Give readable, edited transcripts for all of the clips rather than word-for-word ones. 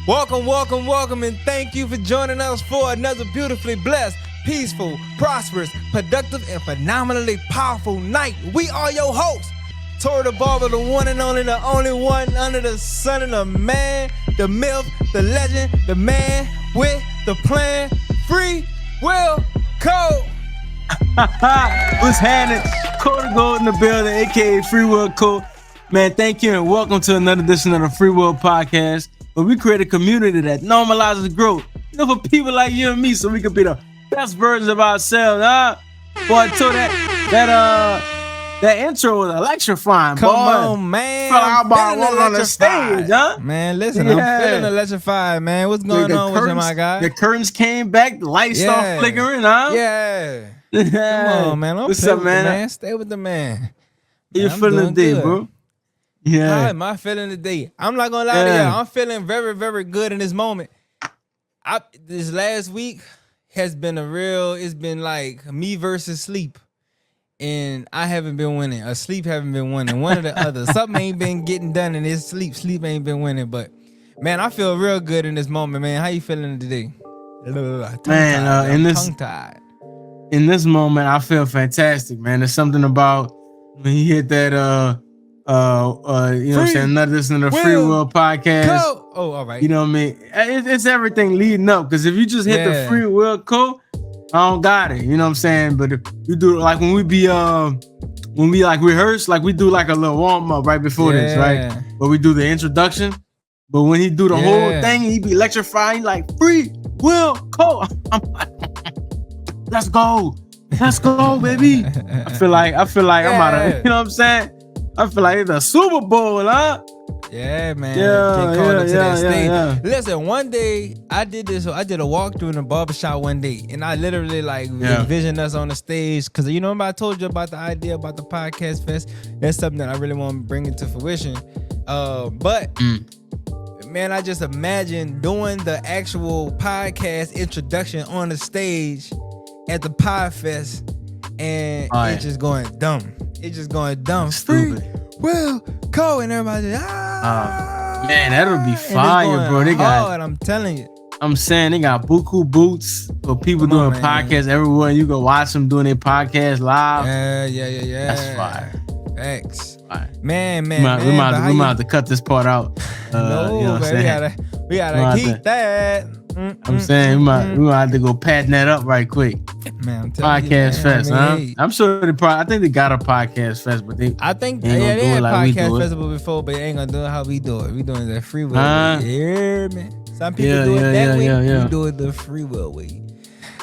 Welcome, welcome, welcome, and thank you for joining us for another beautifully blessed, peaceful, prosperous, productive, and phenomenally powerful night. We are your hosts, Tori the Barber, the one and only, the only one under the sun, and the man, the myth, the legend, the man with the plan, FreeWill Code. What's happening? Cody Gold in the building, aka FreeWill Code. Man, thank you and welcome to another edition of the FreeWill Podcast, where we create a community that normalizes growth, for people like you and me, so we can be the best versions of ourselves. Boy, so that intro was electrifying. Come boy. on, man. I'm feeling on the stage, huh? Man, listen, I'm feeling electrified, man. What's going on with you, my guy? The curtains came back, the lights started flickering, huh? Yeah. Come on, man. What's up, man? Stay with the man. How you feeling today, bro? How am I feeling today? I'm not gonna lie to you. I'm feeling very, very good in this moment. This last week has been it's been like me versus sleep. And I haven't been winning. Sleep haven't been winning. One or the other. Something ain't been getting done in this sleep. Sleep ain't been winning. But man, I feel real good in this moment, man. How you feeling today? Man, in this moment, I feel fantastic, man. There's something about when you hit that another listen to the FreeWill Podcast. Oh, all right. You know what I mean? It's everything leading up, because if you just hit the FreeWill Code, I don't got it. You know what I'm saying? But if we do, like, when we rehearse, like we do like a little warm up right before this, right? But we do the introduction. But when he do the whole thing, he be electrifying, like FreeWill Code. I'm like, let's go, baby. I feel like I'm out of, you know what I'm saying? I feel like it's a Super Bowl, huh? Yeah, man. Yeah. Listen, one day I did a walkthrough in a barbershop one day, and I literally envisioned us on the stage, because remember I told you about the idea about the podcast fest. That's something that I really want to bring into fruition. Man, I just imagine doing the actual podcast introduction on the stage at the Pie Fest, and it's just going dumb. It's just going dumb. Stupid. FreeWill Code, and everybody man, that'll be fire, bro. They got, I'm telling you. I'm saying they got buku boots for people doing podcasts everywhere. You go watch them doing their podcast live. Yeah. That's fire. X. Man. We might have to cut this part out. No, you know what I'm saying? We gotta keep that. I'm saying we might have to go patent that up right quick. Man, I'm telling podcast you, fest, huh? I'm sure I think they got a podcast fest, but they had like podcast festival before, but they ain't gonna do it how we do it. We doing that FreeWill way. Yeah, man. Some people do it that way. We do it the FreeWill way.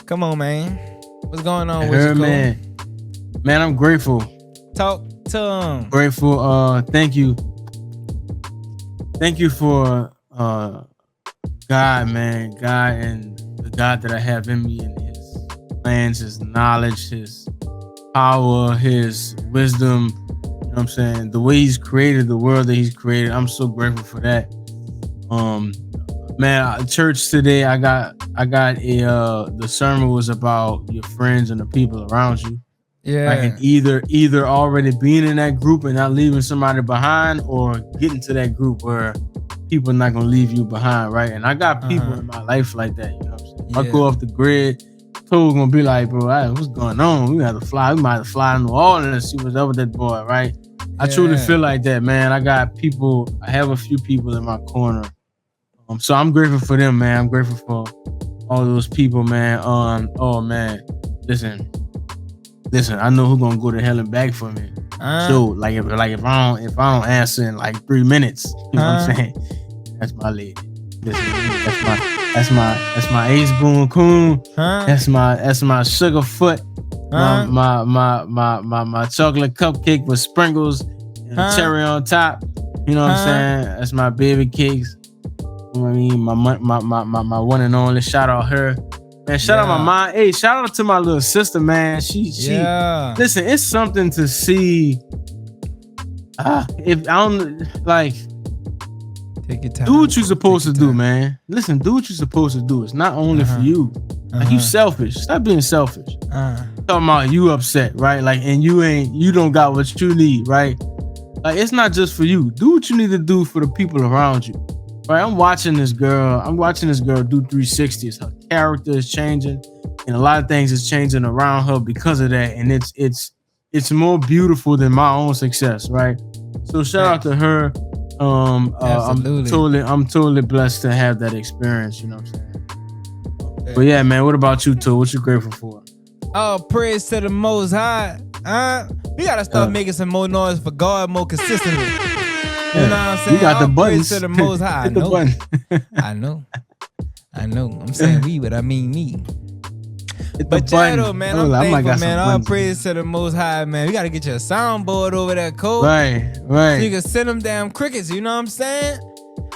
Come on, man. What's going on with you, man? Man, I'm grateful. Talk to him. Grateful. Thank you for God, man. God, and the God that I have in me, and his plans, his knowledge, his power, his wisdom. You know what I'm saying? The way he's created the world that he's created. I'm so grateful for that. Man, church today, I got the sermon was about your friends and the people around you. Yeah. Like, either already being in that group and not leaving somebody behind, or getting to that group where people are not gonna leave you behind, right? And I got people in my life like that. You know what I'm saying? I go off the grid. Toad's gonna be like, bro, what's going on? We might have to fly to New Orleans and see what's up with that boy, right? I truly feel like that, man. I have a few people in my corner. So I'm grateful for them, man. I'm grateful for all those people, man. Oh man, listen. I know who's gonna go to hell and back for me. So like if I don't answer in like 3 minutes, you know what I'm saying? That's my lady. Listen, that's my Ace Boone Coon. That's my sugar foot. My chocolate cupcake with sprinkles and cherry on top. You know what I'm saying? That's my baby cakes. You know what I mean? My one and only. Shout out her. Man, shout out my mom. Hey, shout out to my little sister, man. She listen, it's something to see. If I don't like, take your time. Do what you're supposed to do, man. Listen, do what you're supposed to do. It's not only for you. Like, you selfish. Stop being selfish. Talking about you upset, right? Like, and you don't got what you need, right? Like, it's not just for you. Do what you need to do for the people around you. Right, I'm watching this girl do 360s. Her character is changing, and a lot of things is changing around her because of that. And it's more beautiful than my own success, right? So shout out to her. Absolutely. I'm totally blessed to have that experience. You know what I'm saying? But yeah, man, what about you, too? What you grateful for? Oh, praise to the Most High. We gotta start making some more noise for God more consistently. You know what I'm saying? You got the buttons. To the Most High. Hit the button. I know. I'm saying we, but I mean me. But Shadow, man, I'm thankful, man. All praise to the Most High, man. We gotta get you a soundboard over there, Cole. Right. So you can send them damn crickets. You know what I'm saying?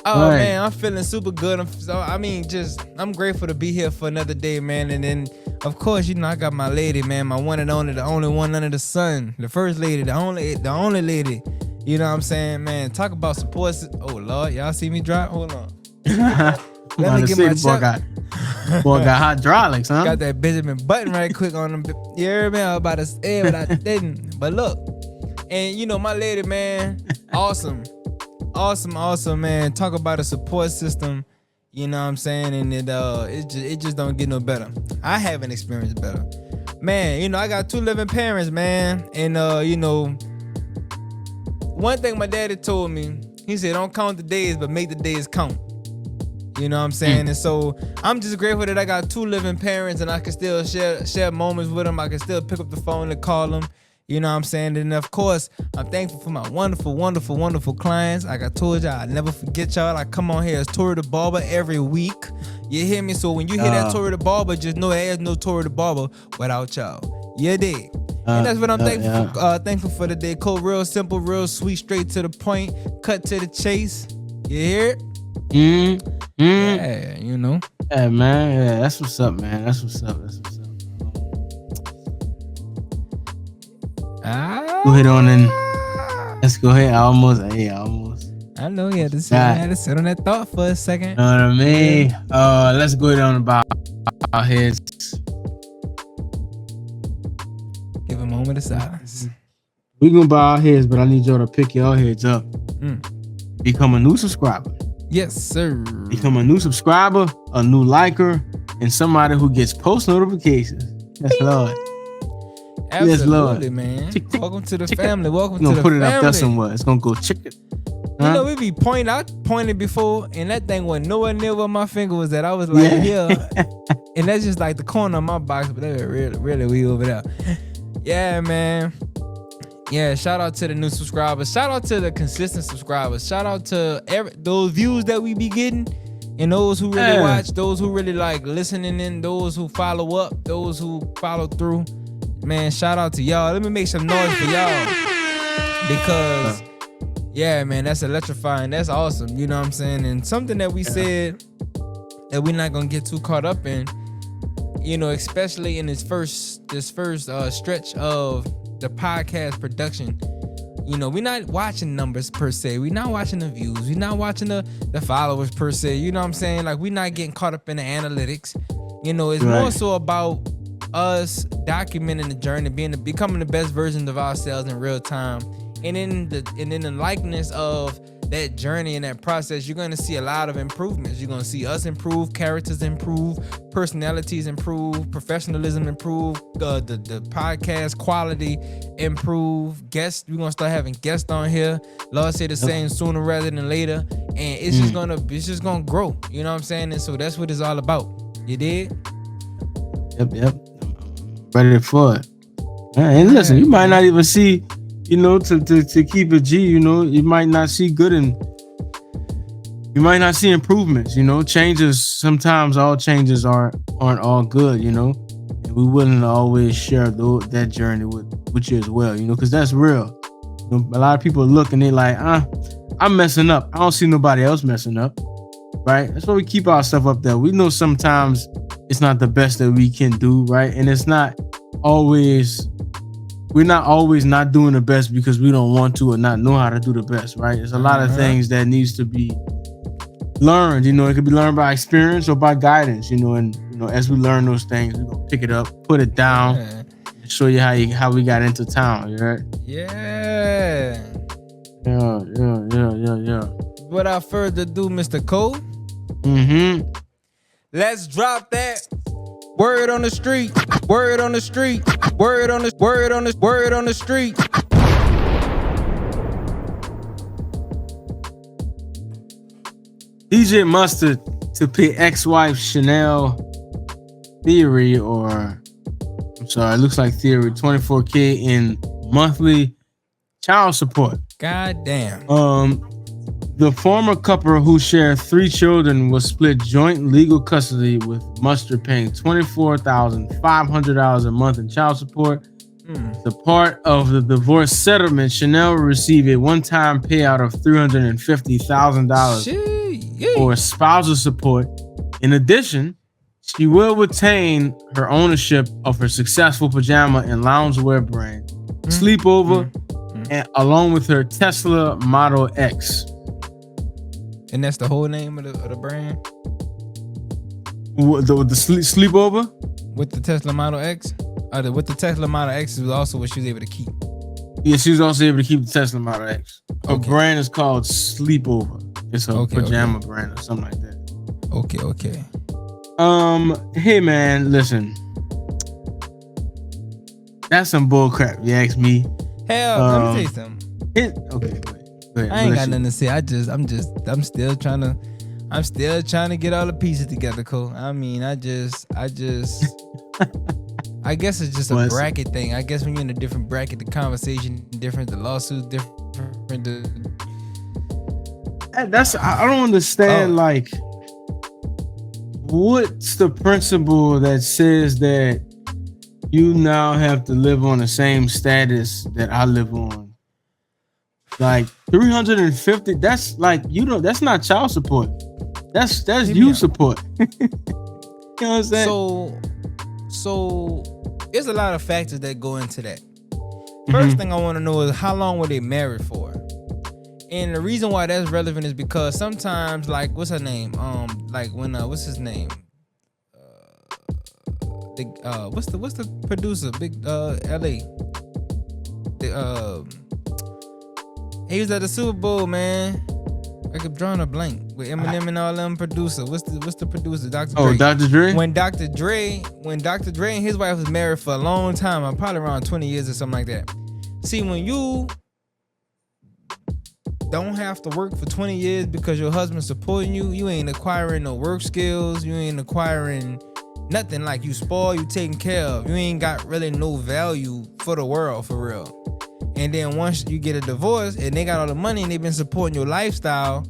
Oh man, I'm feeling super good. I'm grateful to be here for another day, man. And then, of course, I got my lady, man, my one and only, the only one under the sun, the first lady, the only lady. You know what I'm saying, man? Talk about support. Oh Lord, y'all see me drop? Hold on. Let me get my check. Boy got hydraulics, huh? Got that Benjamin Button right quick on them. You heard me? I was about to say, but I didn't. But look, and my lady, man, awesome, man. Talk about a support system. You know what I'm saying? And it just don't get no better. I haven't experienced better, man. I got 2 living parents, man, and one thing my daddy told me, he said, don't count the days, but make the days count. You know what I'm saying? And so I'm just grateful that I got 2 living parents and I can still share moments with them. I can still pick up the phone and call them. You know what I'm saying? And of course, I'm thankful for my wonderful, wonderful, wonderful clients. Like I told y'all, I never forget y'all. I come on here as Tori the Barber every week. You hear me? So when you hear that Tori the Barber, just know there's no Tori the Barber without y'all. You dig? And that's what I'm thankful for today. Cole, real simple, real sweet, straight to the point, cut to the chase. You hear it? Yeah, Yeah, man. Yeah, that's what's up, man. That's what's up. Go ahead on and let's go ahead. Almost. I know you had to sit on that thought for a second. You know what I mean? Let's go ahead on about our heads. Give a moment of silence. We're gonna bow our heads, but I need y'all to pick your heads up. Become a new subscriber. Yes, sir. Become a new subscriber, a new liker, and somebody who gets post notifications. Yes, Lord. Absolutely, yes, Lord. Man. Welcome to the family. Welcome to the family. We're gonna put it up there somewhere. It's gonna go chicken. Huh? We be pointed before, and that thing wasn't nowhere near where my finger was at. I was like, and that's just like the corner of my box, but that really we over there. Yeah, man. Yeah, shout out to the new subscribers. Shout out to the consistent subscribers. Shout out to those views that we be getting, and those who really watch, those who really like listening in, those who follow up, those who follow through. Man, shout out to y'all. Let me make some noise for y'all, because yeah, man, that's electrifying. That's awesome. You know what I'm saying? And something that we said that we're not gonna get too caught up in, especially in this first stretch of the podcast production. We're not watching numbers per se. We're not watching the views. We're not watching the followers per se. You know what I'm saying? Like, we're not getting caught up in the analytics. It's more so about us documenting the journey, becoming the best version of ourselves in real time. And in the likeness of that journey and that process, you're going to see a lot of improvements. You're going to see us improve, characters improve, personalities improve, professionalism improve, the podcast quality improve, guests. We're going to start having guests on here. Lord say the same sooner rather than later. And it's just going to grow. You know what I'm saying? And so that's what it's all about. You dig? Yep. Ready for it. And listen, you might not even see, to keep it G, you might not see good and you might not see improvements, changes. Sometimes all changes aren't all good, and we're willing to always share that journey with you as well, because that's real. A lot of people look and they like, I'm messing up. I don't see nobody else messing up, right? That's why we keep our stuff up there. We know sometimes it's not the best that we can do, right? And it's not always, we're not always not doing the best because we don't want to or not know how to do the best, right? There's a lot of things that needs to be learned, it could be learned by experience or by guidance, and as we learn those things, we're gonna pick it up, put it down, and show you how we got into town, right? Yeah. Yeah. without further ado, Mr. Cole. Let's drop that word on the street. Word on the street. Word on the word on the word on the street. DJ Mustard to pay ex-wife Chanel Theory, or I'm sorry, it looks like Theory, $24K in monthly child support. God damn. The former couple who share 3 children was split joint legal custody, with Mustard paying $24,500 a month in child support. The part of the divorce settlement, Chanel will receive a one-time payout of $350,000 for spousal support. In addition, she will retain her ownership of her successful pajama and loungewear brand, Sleepover, and along with her Tesla Model X. And that's the whole name of the brand? The Sleepover? With the Tesla Model X? With the Tesla Model X was also what she was able to keep. Yeah, she was also able to keep the Tesla Model X. Her brand is called Sleepover. It's a pajama brand or something like that. Okay. Hey man, listen. That's some bull crap, you ask me. Hell, let me tell you something. Okay, go ahead. I ain't got nothing to say. I'm still trying to get all the pieces together, Cole. I mean, I guess it's just a bracket thing. I guess when you're in a different bracket, the conversation different, the lawsuit different. I don't understand. Like, what's the principle that says that you now have to live on the same status that I live on? Like $350. That's like, that's not child support. That's you support. You know what I'm saying? So there's a lot of factors that go into that. First thing I want to know is how long were they married for? And the reason why that's relevant is because sometimes, like, what's her name? Like when what's his name? What's the producer? Big LA. He was at the Super Bowl, man. I kept drawing a blank with Eminem and all them producer. What's the producer? Dr. Dre. Oh, Dr. Dre? When Dr. Dre and his wife was married for a long time, probably around 20 years or something like that. See, when you don't have to work for 20 years because your husband's supporting you, you ain't acquiring no work skills, you ain't acquiring nothing. Like, you spoiled, you taken care of. You ain't got really no value for the world, for real. And then once you get a divorce and they got all the money and they've been supporting your lifestyle,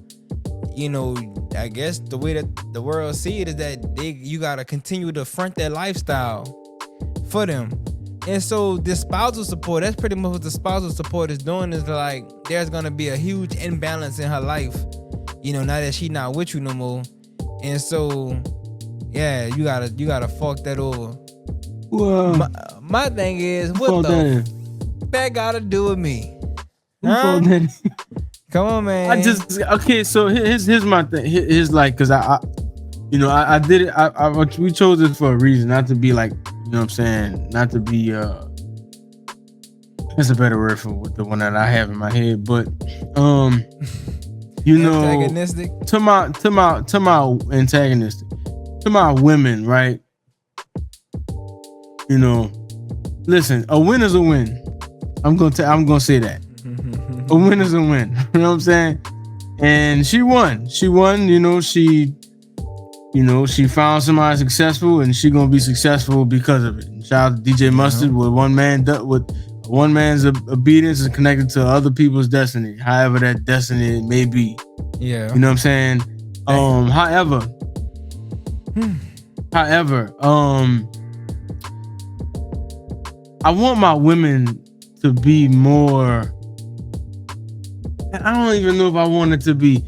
I guess the way that the world see it is that you gotta continue to front that lifestyle for them. And so this spousal support, that's pretty much what the spousal support is doing, is like there's gonna be a huge imbalance in her life, now that she's not with you no more. And so, yeah, you gotta fuck that over. Well, my thing is, what the that gotta do with me? Huh? Come on, man. So here's my thing. Here's like, cause I did it. We chose this for a reason, not to be like, you know what I'm saying, not to be that's a better word for the one that I have in my head, but antagonistic. To my antagonistic, to my women, right? Listen, a win is a win. I'm gonna say that. A win is a win. You know what I'm saying? And she won. She found somebody successful, and she gonna be successful because of it. And shout out to DJ Mustard, with one man's obedience is connected to other people's destiny, however that destiny may be. Yeah. You know what I'm saying? However, I want my women to be more. I don't even know if I want it to be.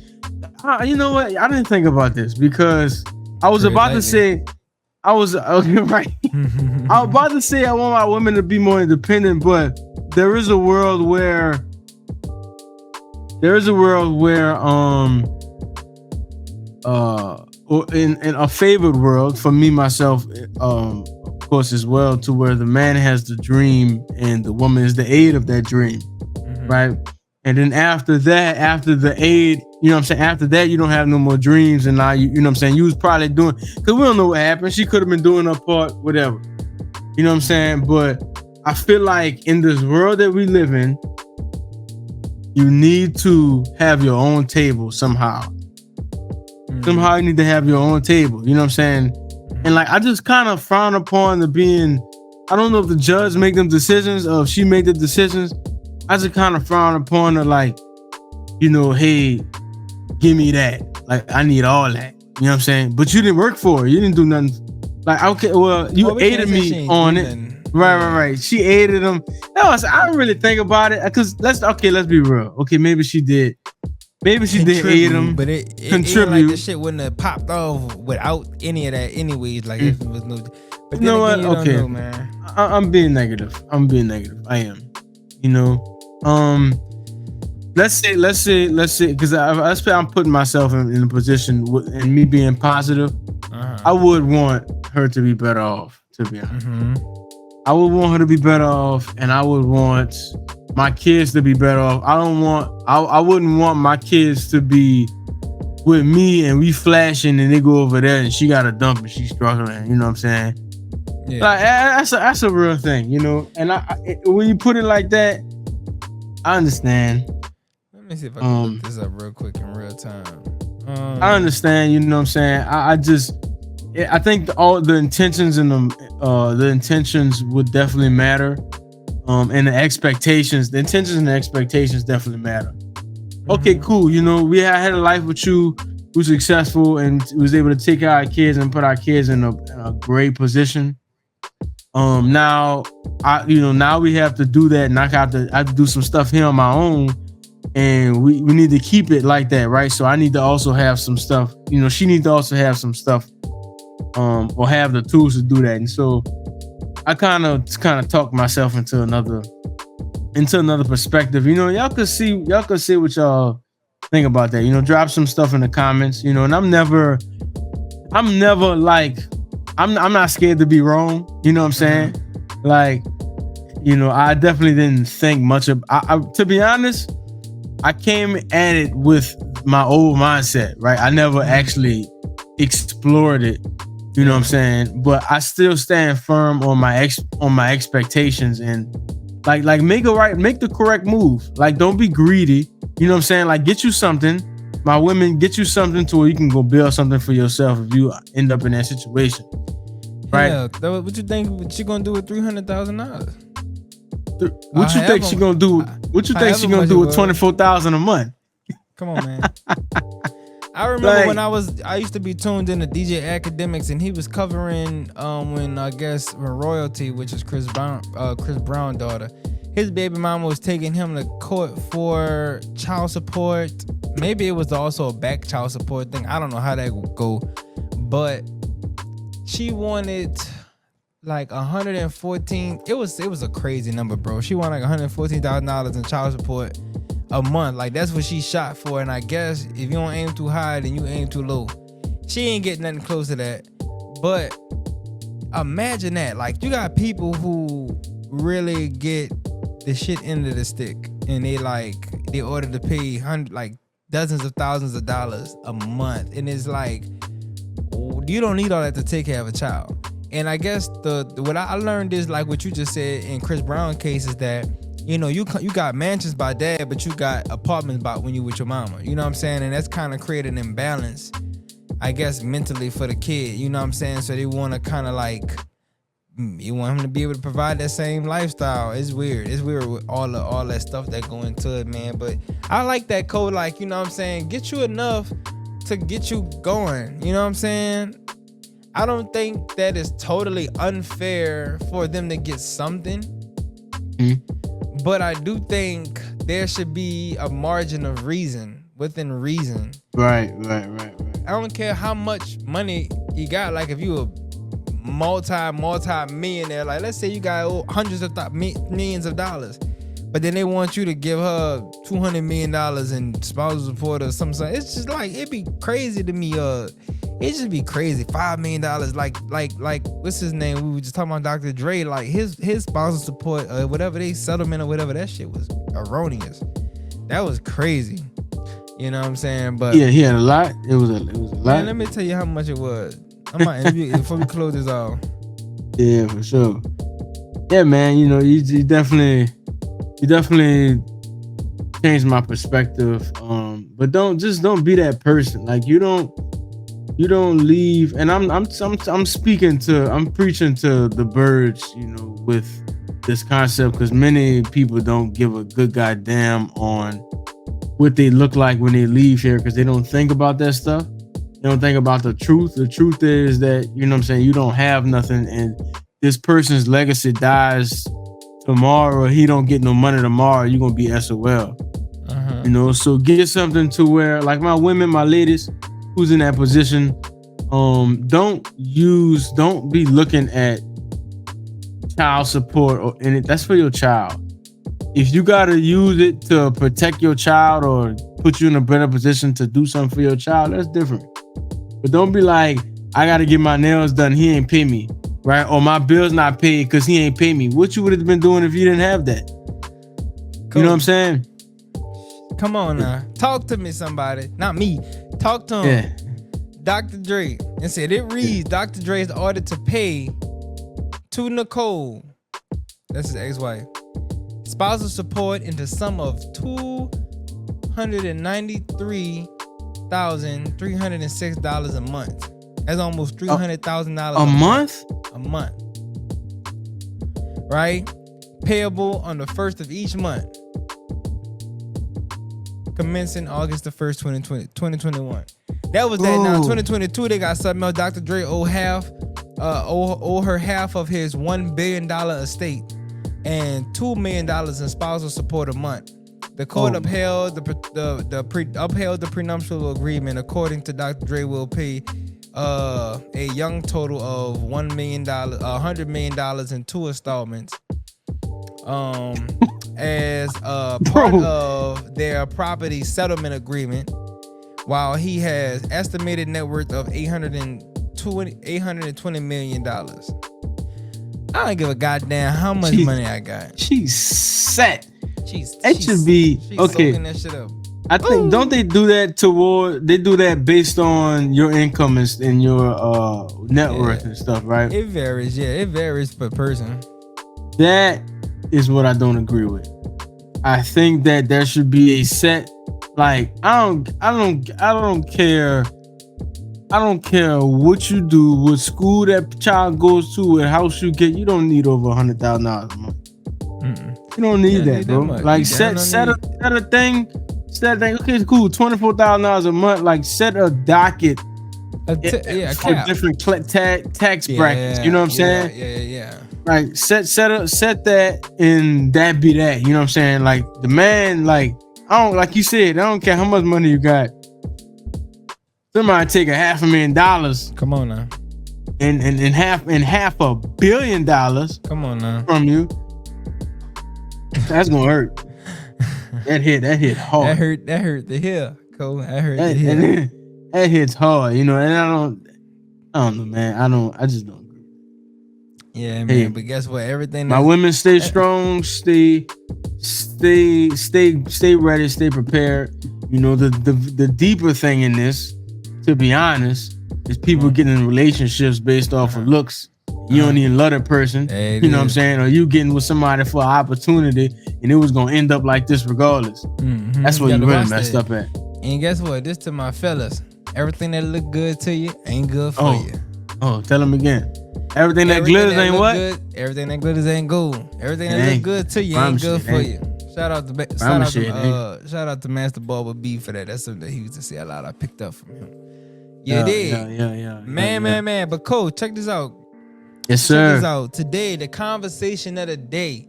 You know what? I didn't think about this because I was about to say. I was okay, right. I was about to say I want my women to be more independent, but there is a world where or in a favored world for me myself, of course, as well, to where the man has the dream and the woman is the aid of that dream, right? And then after that, after the aid, you know what I'm saying? After that, you don't have no more dreams. And now, you know what I'm saying? You was probably doing, because we don't know what happened. She could have been doing her part, whatever. You know what I'm saying? But I feel like in this world that we live in, you need to have your own table somehow. Somehow you need to have your own table. You know what I'm saying? And like, I just kind of frown upon the being, I don't know if the judge make them decisions or if she made the decisions. I just kind of frown upon her, like, you know, hey, give me that. Like, I need all that. You know what I'm saying? But you didn't work for it. You didn't do nothing. Like, okay, well, you aided me on it. Right. She aided him. No, I don't really think about it. Because let's be real. Okay, maybe she did. Maybe she did aid him. But it contribute. Like the shit wouldn't have popped off without any of that anyways. Like, if it was no. But you know what? Again, okay. Don't know, man. I'm being negative. I am. You know, let's say, because I'm putting myself in a position and me being positive. I would want her to be better off, to be honest. I would want her to be better off, and I would want my kids to be better off. I wouldn't want my kids to be with me and we flashing and they go over there and she got a dump and she's struggling. You know what I'm saying? Yeah. Like, that's a real thing, you know. And when you put it like that, I understand. Let me see if I can look this up real quick in real time. I understand, you know what I'm saying. I think all the intentions and the intentions would definitely matter. And the expectations, the intentions and the expectations definitely matter. Okay, cool. You know, we had a life with you, who's successful and was able to take care of our kids and put our kids in a great position. Now we have to do that, and I have to do some stuff here on my own, and we need to keep it like that, right? So I need to also have some stuff. You know, she needs to also have some stuff, or have the tools to do that. And so I kind of talk myself into another perspective. You know, y'all could see what y'all think about that. You know, drop some stuff in the comments. You know, and I'm never like. I'm not scared to be wrong. You know what I'm saying? Like, you know, I definitely didn't think much of. To be honest, I came at it with my old mindset, right? I never actually explored it. You know what I'm saying? But I still stand firm on my expectations and like make the correct move. Like, don't be greedy. You know what I'm saying? Like, get you something. My women, get you something to where you can go build something for yourself if you end up in that situation. Right? Yeah, what you think she gonna do with $300,000? What you think she gonna do? What you think she gonna do with $24,000 a month? Come on, man. I remember when I used to be tuned into DJ Academics, and he was covering when Royalty, which is Chris Brown's daughter, his baby mama was taking him to court for child support. Maybe it was also a back child support thing. I don't know how that would go, but she wanted like 114. It was a crazy number, bro. She wanted like $114,000 in child support a month. Like, that's what she shot for. And I guess if you don't aim too high, then you aim too low. She ain't getting nothing close to that. But imagine that. Like, you got people who really get the shit end of the stick, and they order to pay dozens of thousands of dollars a month, and it's like, you don't need all that to take care of a child. And I guess what I learned is, like what you just said in Chris Brown case, is that, you know, you got mansions by dad, but you got apartments by when you with your mama. You know what I'm saying? And that's kind of created an imbalance, I guess, mentally for the kid. You know what I'm saying? So they want to kind of like, you want him to be able to provide that same lifestyle. It's weird. It's weird with all that stuff that go into it, man. But I like that code. Like, you know what I'm saying? Get you enough to get you going. You know what I'm saying? I don't think that it's totally unfair for them to get something. But I do think there should be a margin of reason, within reason. Right. I don't care how much money you got. Like, if you a multi-millionaire, like, let's say you got hundreds of millions of dollars, but then they want you to give her $200 million in spousal support or something. It's just like, it'd be crazy to me. It just be crazy. $5 million, like what's his name? We were just talking about Dr. Dre. Like, his spousal support, whatever they settlement or whatever, that shit was erroneous. That was crazy. You know what I'm saying? But yeah, he had a lot. It was a lot. Man, let me tell you how much it was. I might before we close this off. Yeah, for sure. Yeah, man. You know, you definitely changed my perspective. But don't be that person. Like you don't leave. And I'm preaching to the birds. You know, with this concept, because many people don't give a good goddamn on what they look like when they leave here, because they don't think about that stuff. They don't think about the truth. The truth is that, you know what I'm saying, you don't have nothing, and this person's legacy dies tomorrow, or he don't get no money tomorrow, you're gonna be SOL. You know, so get something to where, like my women, my ladies who's in that position, don't be looking at child support that's for your child. If you gotta use it to protect your child or put you in a better position to do something for your child, that's different. But don't be like, I gotta get my nails done, he ain't pay me, right? Or my bill's not paid because he ain't pay me. What you would have been doing if you didn't have that? Cool. You know what I'm saying? Come on now. Talk to me, somebody. Not me. Talk to him. Yeah. Dr. Dre. And said it reads, Dr. Dre's ordered to pay to Nicole, that's his ex-wife, spousal support in the sum of $293,306 a month. That's almost $300,000 a month. A month, right? Payable on the 1st of each month, commencing August the 1st, 2021. That was that. Now 2022, they got something else. Dr. Dre owe her half of his $1 billion estate and $2 million in spousal support a month. The court upheld the prenuptial agreement. According to Dr. Dre, will pay a young total of $100 million in 2 installments. As part of their property settlement agreement, while he has estimated net worth of $820 million. I don't give a goddamn how much money I got. She's set. She's okay. Soaking that shit up. I think don't they do that they do that based on your income and your net worth and stuff, right? It varies, it varies per person. That is what I don't agree with. I think that there should be a set, like I don't care what you do, what school that child goes to, what house you get. You don't need over $100,000 a month. You don't need that, bro. Like set a thing. Okay, it's cool. $24,000 a month. Like set a docket for different tax brackets. You know what I'm saying? Yeah. Like set that, and that be that. You know what I'm saying? Like the man, like like you said, I don't care how much money you got. Somebody take $500,000. Come on now. And $500 million. Come on now. From you. That's gonna hurt. That hit hard. That hurt to hear. Cool. That hurt to hear. That hits hard, you know. And I don't know, man. I just don't agree. Yeah, man. Hey, but guess what? Everything. My women stay strong. Stay ready. Stay prepared. You know, the deeper thing in this, to be honest, is people getting in relationships based off of looks. You don't even love that person. You know what I'm saying? Or you getting with somebody for an opportunity, and it was gonna end up like this regardless. That's where you really messed up at. And guess what? This to my fellas. Everything that look good to you ain't good for you. Oh, tell them again. Everything that glitters ain't what? Good, everything that glitters ain't gold. Everything that look good to you ain't good for you. Shout out to Master Barber B for that. That's something that he used to say a lot. I picked up from him. Yeah. Man. But Coach, check this out. Yes, sir. Check this out. Today, the conversation of the day,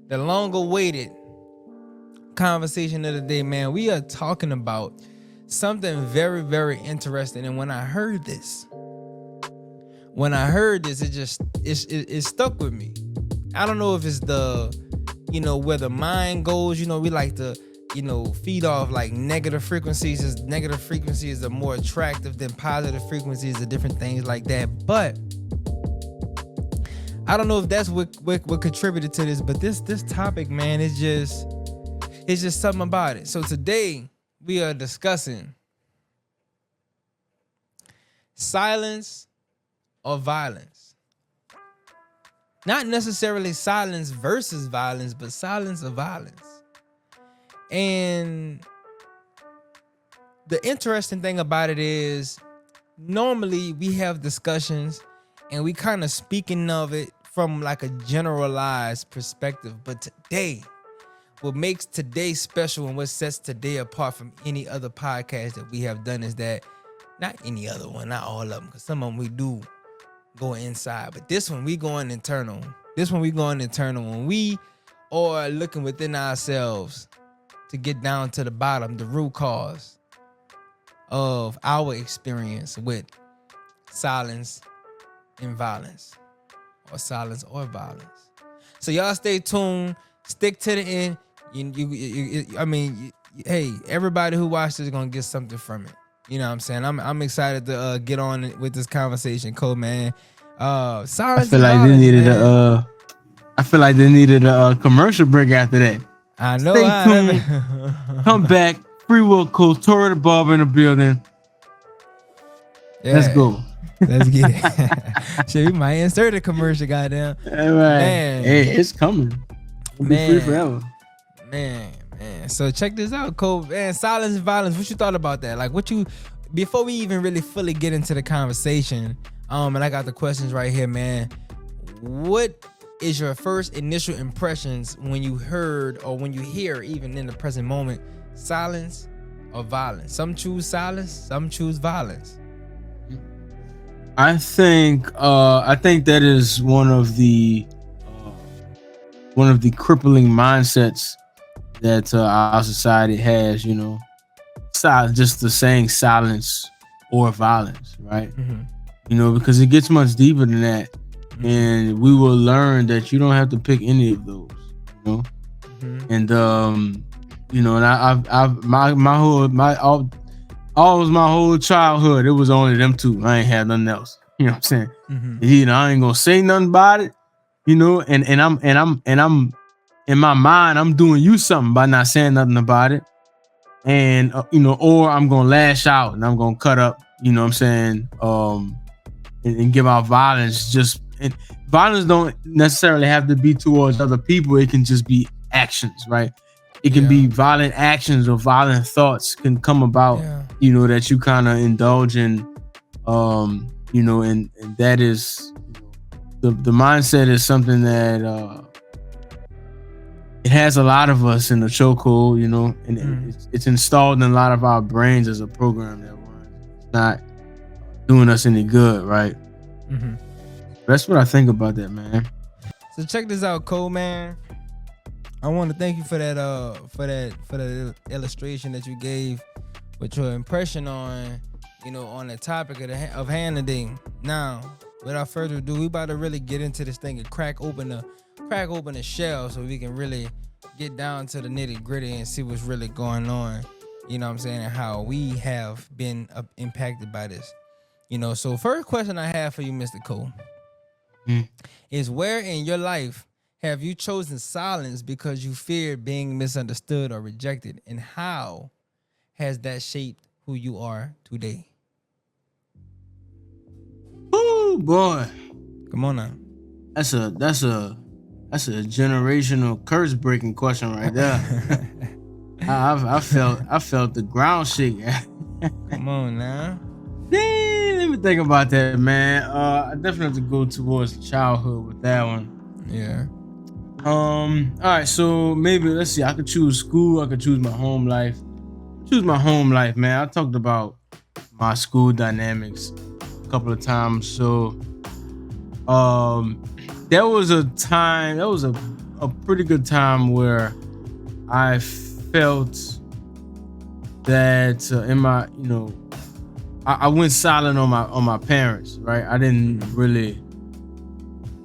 the long-awaited conversation of the day, man. We are talking about something very, very interesting. And when I heard this, it stuck with me. I don't know if it's where the mind goes. You know, we like to, feed off like negative frequencies. Negative frequencies are more attractive than positive frequencies or different things like that. But I don't know if that's what contributed to this, but this topic, man, is just, It's just something about it. So today we are discussing silence or violence. Not necessarily silence versus violence, but silence or violence. And the interesting thing about it is normally we have discussions and we kind of speaking of it from like a generalized perspective. But today, what makes today special and what sets today apart from any other podcast that we have done is that, not any other one, not all of them, because some of them we do go inside, but this one we going internal. When we are looking within ourselves to get down to the bottom, the root cause of our experience with silence and violence, or silence or violence. So y'all stay tuned, stick to the end. Hey, everybody who watched this is gonna get something from it. You know what I'm saying? I'm excited to get on with this conversation, Cole, man. Silence. I feel like they needed a commercial break after that. I know. Stay tuned. Come back. FreeWill Coach, Tori the Barber in the building. Yeah. Let's go. Let's get it. Shit, we might insert a commercial, goddamn. All right. Man. Hey, it's coming. We'll be free forever. Man. So check this out, Cole. Man, silence and violence. What you thought about that? Like, before we even really fully get into the conversation, and I got the questions right here, man. What is your first initial impressions when you heard, or when you hear, even in the present moment, silence or violence? Some choose silence, some choose violence. I think that is one of the crippling mindsets that our society has, you know. Just the saying silence or violence, right? Mm-hmm. You know, because it gets much deeper than that. Mm-hmm. And we will learn that you don't have to pick any of those, you know. Mm-hmm. And you know, and I've my whole childhood, it was only them two. I ain't had nothing else. You know what I'm saying? Mm-hmm. You know, I ain't gonna say nothing about it. You know, and I'm in my mind, I'm doing you something by not saying nothing about it. And you know, or I'm gonna lash out and I'm gonna cut up. You know what I'm saying? And give out violence. And violence don't necessarily have to be towards other people. It can just be actions, right? It can be violent actions or violent thoughts can come about, you know, that you kind of indulge in, you know, and that is, the mindset is something that it has a lot of us in the chokehold, you know, and it's installed in a lot of our brains as a program that was not doing us any good, right? Mm-hmm. That's what I think about that, man. So check this out, Cole, man. I want to thank you for that illustration that you gave with your impression on, you know, on the topic of hand today. Now, without further ado, we about to really get into this thing and crack open the shell so we can really get down to the nitty gritty and see what's really going on. You know what I'm saying? And how we have been impacted by this. You know, so first question I have for you, Mr. Cole, is where in your life have you chosen silence because you feared being misunderstood or rejected? And how has that shaped who you are today? Oh boy. Come on now. That's a generational curse breaking question right there. I felt the ground shake. Come on now. Let me think about that, man. I definitely have to go towards childhood with that one. Yeah. All right, so maybe let's see. I could choose school. I could choose my home life. Choose my home life, man. I talked about my school dynamics a couple of times. So, there was a time. That was a pretty good time where I felt that in my, you know, I went silent on my parents, right? I didn't really.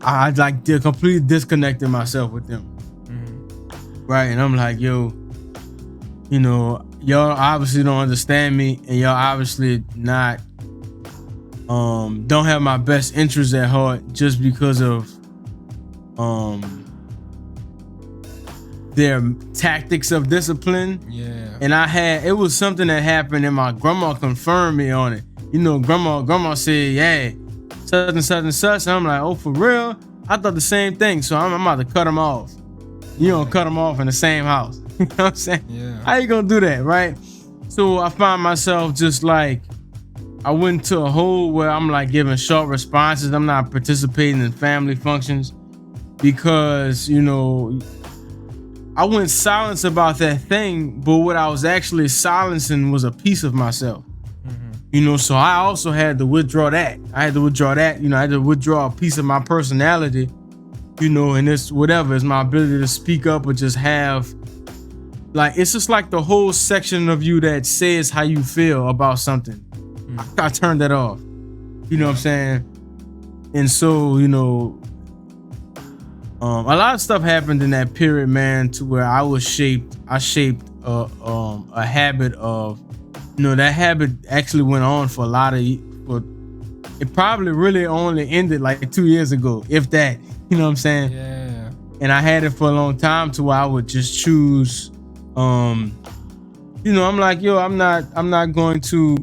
I like completely disconnected myself with them, right? And I'm like, yo, you know, y'all obviously don't understand me, and y'all obviously not, don't have my best interests at heart just because of, their tactics of discipline. Yeah. And it was something that happened, and my grandma confirmed me on it. You know, grandma said, yeah, such and such and such. And I'm like, oh, for real? I thought the same thing. So I'm about to cut them off. You don't cut them off in the same house. You know what I'm saying? Yeah. How you gonna do that, right? So I find myself just like, I went to a hole where I'm like giving short responses. I'm not participating in family functions because, you know, I went silent about that thing, but what I was actually silencing was a piece of myself. You know, so I also had to withdraw that. You know, I had to withdraw a piece of my personality, you know, and it's whatever. It's my ability to speak up or just have, like, it's just like the whole section of you that says how you feel about something. I turned that off. You know what I'm saying? And so, you know, a lot of stuff happened in that period, man, to where I shaped a habit of, you know, that habit actually went on for a lot of, it probably really only ended like 2 years ago, if that, you know what I'm saying? Yeah. And I had it for a long time to where I would just choose, you know, I'm like, yo, I'm going to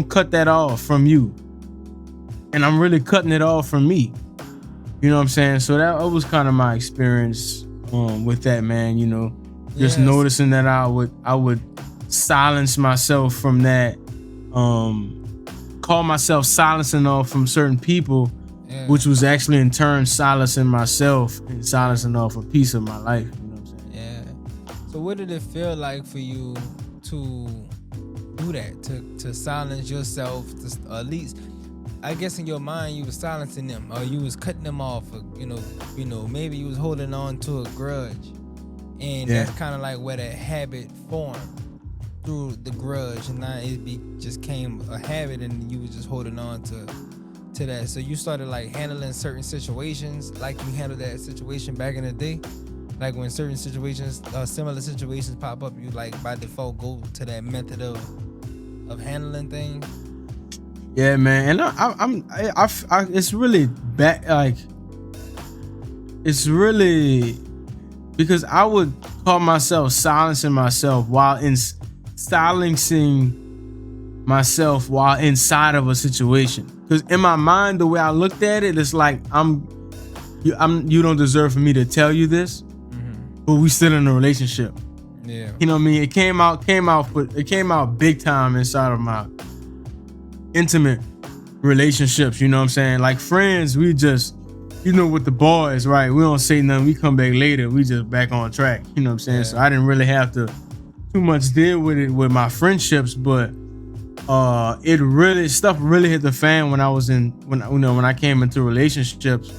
cut that off from you. And I'm really cutting it off from me. You know what I'm saying? So that was kind of my experience with that, man, you know, just noticing that I would silence myself from that, call myself silencing off from certain people, which was actually in turn silencing myself and silencing off a piece of my life. You know what I'm saying? Yeah. So what did it feel like for you to do that, to silence yourself, to, at least, I guess in your mind you was silencing them, or you was cutting them off, or, you know, maybe you was holding on to a grudge, and that's kind of like where that habit formed through the grudge, and now it just came a habit, and you was just holding on to that. So you started like handling certain situations like you handled that situation back in the day, like when certain situations, similar situations pop up, you like by default go to that method of handling things. Yeah, man, and I it's really bad. Like, it's really because I would call myself silencing myself while inside of a situation. Because in my mind, the way I looked at it, it's like you don't deserve for me to tell you this, but we still in a relationship. Yeah, you know what I mean. It came out big time inside of my intimate relationships. You know what I'm saying? Like friends, we just, you know, with the boys, right? We don't say nothing. We come back later. We just back on track. You know what I'm saying? Yeah. So I didn't really have to too much deal with it with my friendships, but stuff really hit the fan when I came into relationships.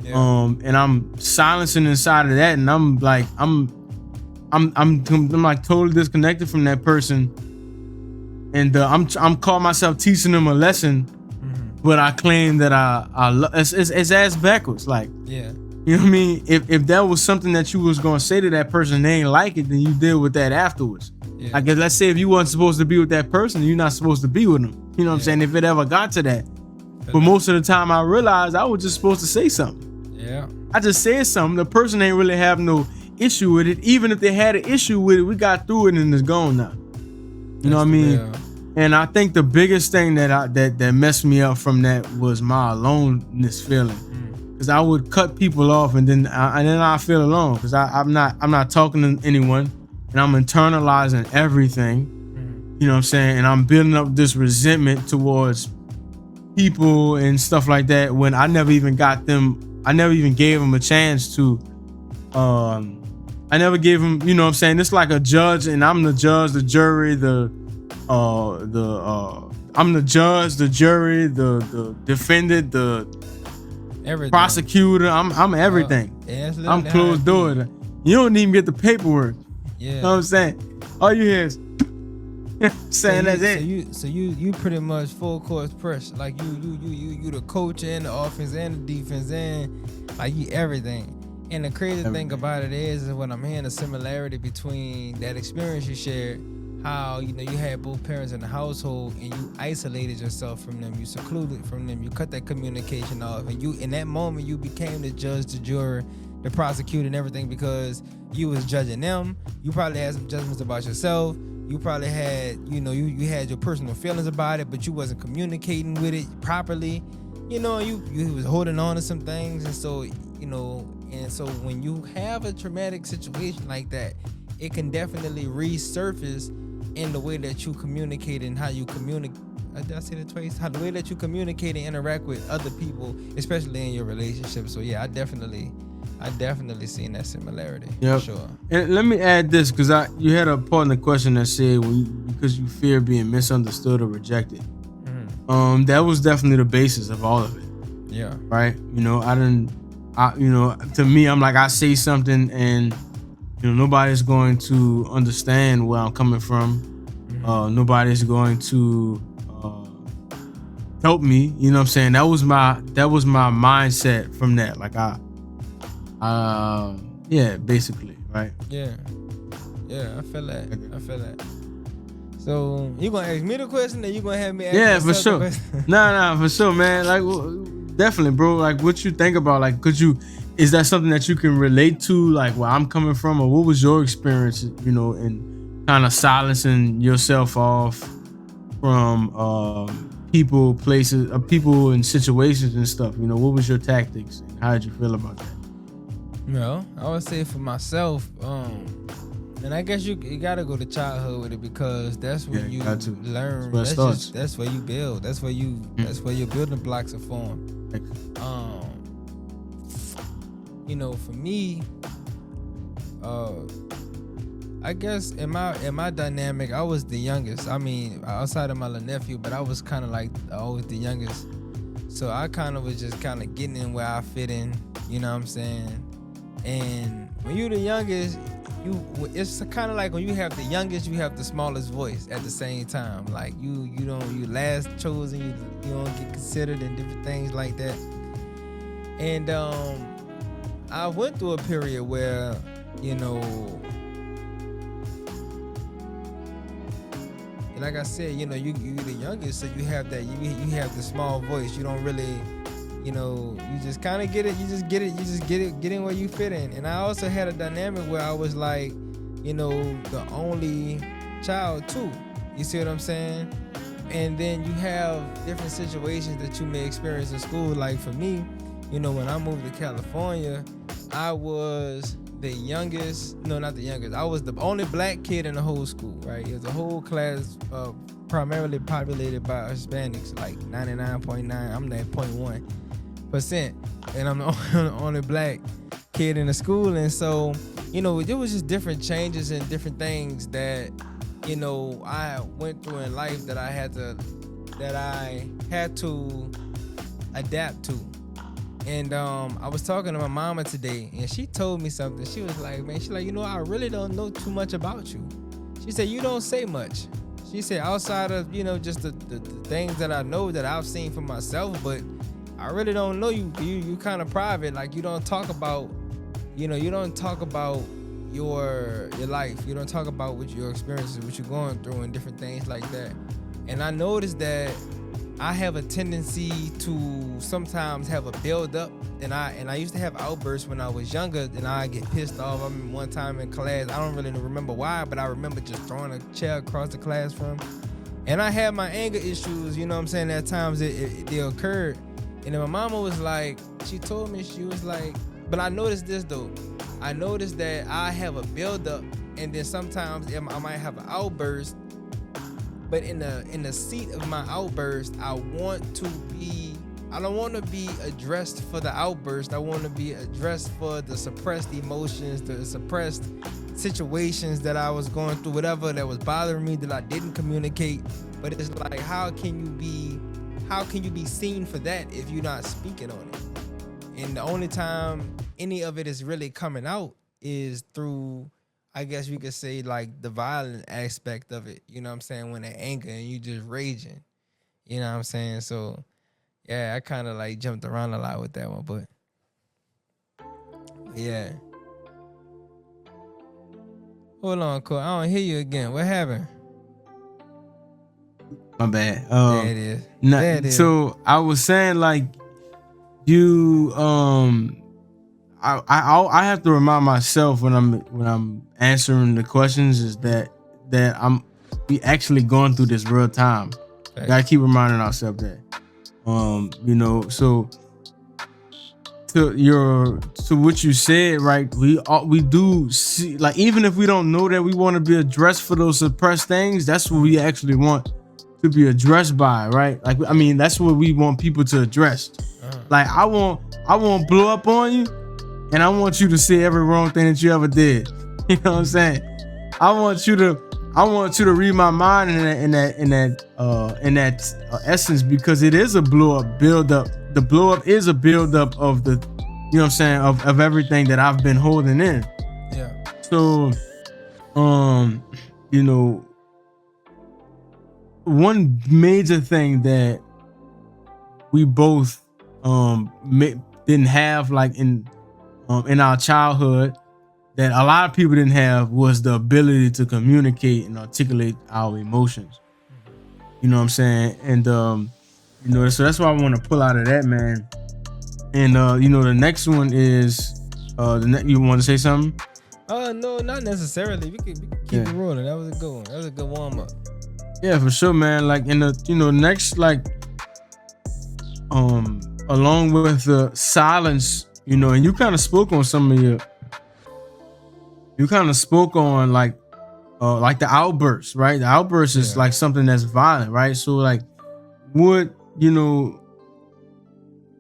Yeah. And I'm silencing inside of that, and I'm like totally disconnected from that person, and I'm calling myself teaching them a lesson, but I claim that it's ass backwards. Like, yeah, you know what I mean? If that was something that you was gonna say to that person, they ain't like it, then you deal with that afterwards. Yeah. Like, let's say if you wasn't supposed to be with that person, you're not supposed to be with them. You know what I'm saying? If it ever got to that. But most of the time I realized I was just supposed to say something. Yeah. I just said something. The person ain't really have no issue with it. Even if they had an issue with it, we got through it and it's gone now. You know what I mean? Real. And I think the biggest thing that messed me up from that was my aloneness feeling. Because I would cut people off and then I feel alone because I'm not talking to anyone. And I'm internalizing everything, you know what I'm saying? And I'm building up this resentment towards people and stuff like that when I never even gave them a chance to, I never gave them, you know what I'm saying? It's like a judge, and I'm the judge, the jury, I'm the judge, the jury, the defendant, the prosecutor, I'm everything. I'm closed door. You don't even get the paperwork. Yeah. You know what I'm saying? All you hear is saying that's it. So you pretty much full court press. Like you the coach and the offense and the defense and like you everything. And the crazy thing about it is when I'm hearing the similarity between that experience you shared, how you had both parents in the household and you isolated yourself from them, you secluded from them, you cut that communication off, and you in that moment you became the judge, the juror, the prosecutor and everything, because you was judging them. You probably had some judgments about yourself. You probably had, you had your personal feelings about it, but you wasn't communicating with it properly. You was holding on to some things, and so, when you have a traumatic situation like that, it can definitely resurface in the way that you communicate and how you communicate. Did I say that twice? The way that you communicate and interact with other people, especially in your relationship. So yeah, I definitely seen that similarity. Yep. For sure. And let me add this, because you had a part in the question that said because you fear being misunderstood or rejected. Mm-hmm. That was definitely the basis of all of it. Yeah. Right. To me, I'm like, I say something and nobody's going to understand where I'm coming from. Mm-hmm. Nobody's going to help me. You know what I'm saying? That was my mindset from that. Like basically, right? Yeah, I feel that. So you gonna ask me the question, or you gonna have me ask? Yeah, for sure. Nah, for sure, man. Like, definitely, bro. Like, what you think about? Like, is that something that you can relate to? Like, where I'm coming from, or what was your experience? In kind of silencing yourself off from people, places, people, and situations and stuff. What was your tactics, and how did you feel about that? Well, I would say for myself, and I guess you gotta go to childhood with it, because that's when you learn. That's where you build. That's where your building blocks are formed. For me, I guess in my dynamic, I was the youngest. I mean, outside of my little nephew, but I was kind of like always the youngest. So I kind of was just kind of getting in where I fit in. You know what I'm saying? And when you're the youngest, it's kind of like when you have the youngest, you have the smallest voice at the same time. Like you last chosen, you don't get considered and different things like that. And I went through a period where, like I said, you're the youngest, so you have that, you have the small voice. You don't really, you just kind of get it. You just get in where you fit in. And I also had a dynamic where I was like, the only child too. You see what I'm saying? And then you have different situations that you may experience in school. Like for me, when I moved to California, I was the youngest. No, not the youngest. I was the only black kid in the whole school, right? It was a whole class primarily populated by Hispanics, like 99.9. I'm that 0.1%, and I'm the only black kid in the school. And so, there was just different changes and different things that, I went through in life that I had to adapt to. And I was talking to my mama today, and she told me something. She was like, man, I really don't know too much about you. She said, you don't say much. She said, outside of, just the things that I know that I've seen for myself, but I really don't know you. You kind of private. Like, you don't talk about, you don't talk about your life. You don't talk about what your experiences, what you're going through, and different things like that. And I noticed that I have a tendency to sometimes have a build up, and I used to have outbursts when I was younger, and I get pissed off. I remember one time in class, I don't really remember why, but I remember just throwing a chair across the classroom. And I had my anger issues, at times they occurred. And then my mama was like, she told me, she was like, but I noticed this though. I noticed that I have a build up, and then sometimes I might have an outburst. But in the seat of my outburst, I don't want to be addressed for the outburst. I want to be addressed for the suppressed emotions, the suppressed situations that I was going through, whatever that was bothering me that I didn't communicate. But it's like, how can you be seen for that if you're not speaking on it? And the only time any of it is really coming out is through, I guess we could say, like the violent aspect of it, when they're angry and you just raging, So yeah, I kind of like jumped around a lot with that one, but yeah. Hold on, Cole. I don't hear you again. What happened? My bad. There it is. There it is. So I was saying, like, you, I have to remind myself when I'm answering the questions is that we actually going through this real time. Right. Gotta keep reminding ourselves that. So to what you said, right? We do see, like, even if we don't know that we want to be addressed for those suppressed things, that's what we actually want to be addressed by, right? Like, I mean, that's what we want people to address. Like, I won't blow up on you, and I want you to see every wrong thing that you ever did. You know what I'm saying? I want you to read my mind in that essence, because it is a blow up build up. The blow up is a build up of the, you know what I'm saying, of everything that I've been holding in. Yeah. So, one major thing that we both didn't have, like, in our childhood, that a lot of people didn't have, was the ability to communicate and articulate our emotions. You know what I'm saying? And so that's why I want to pull out of that, man. And the next one is you want to say something? No, not necessarily. We can keep it rolling. That was a good one. That was a good warm up. Yeah, for sure, man. Like, in the next, like, along with the silence, and you kind of spoke on some of your. You kind of spoke on like the outbursts, right? The outburst is like something that's violent, right? So, like, what,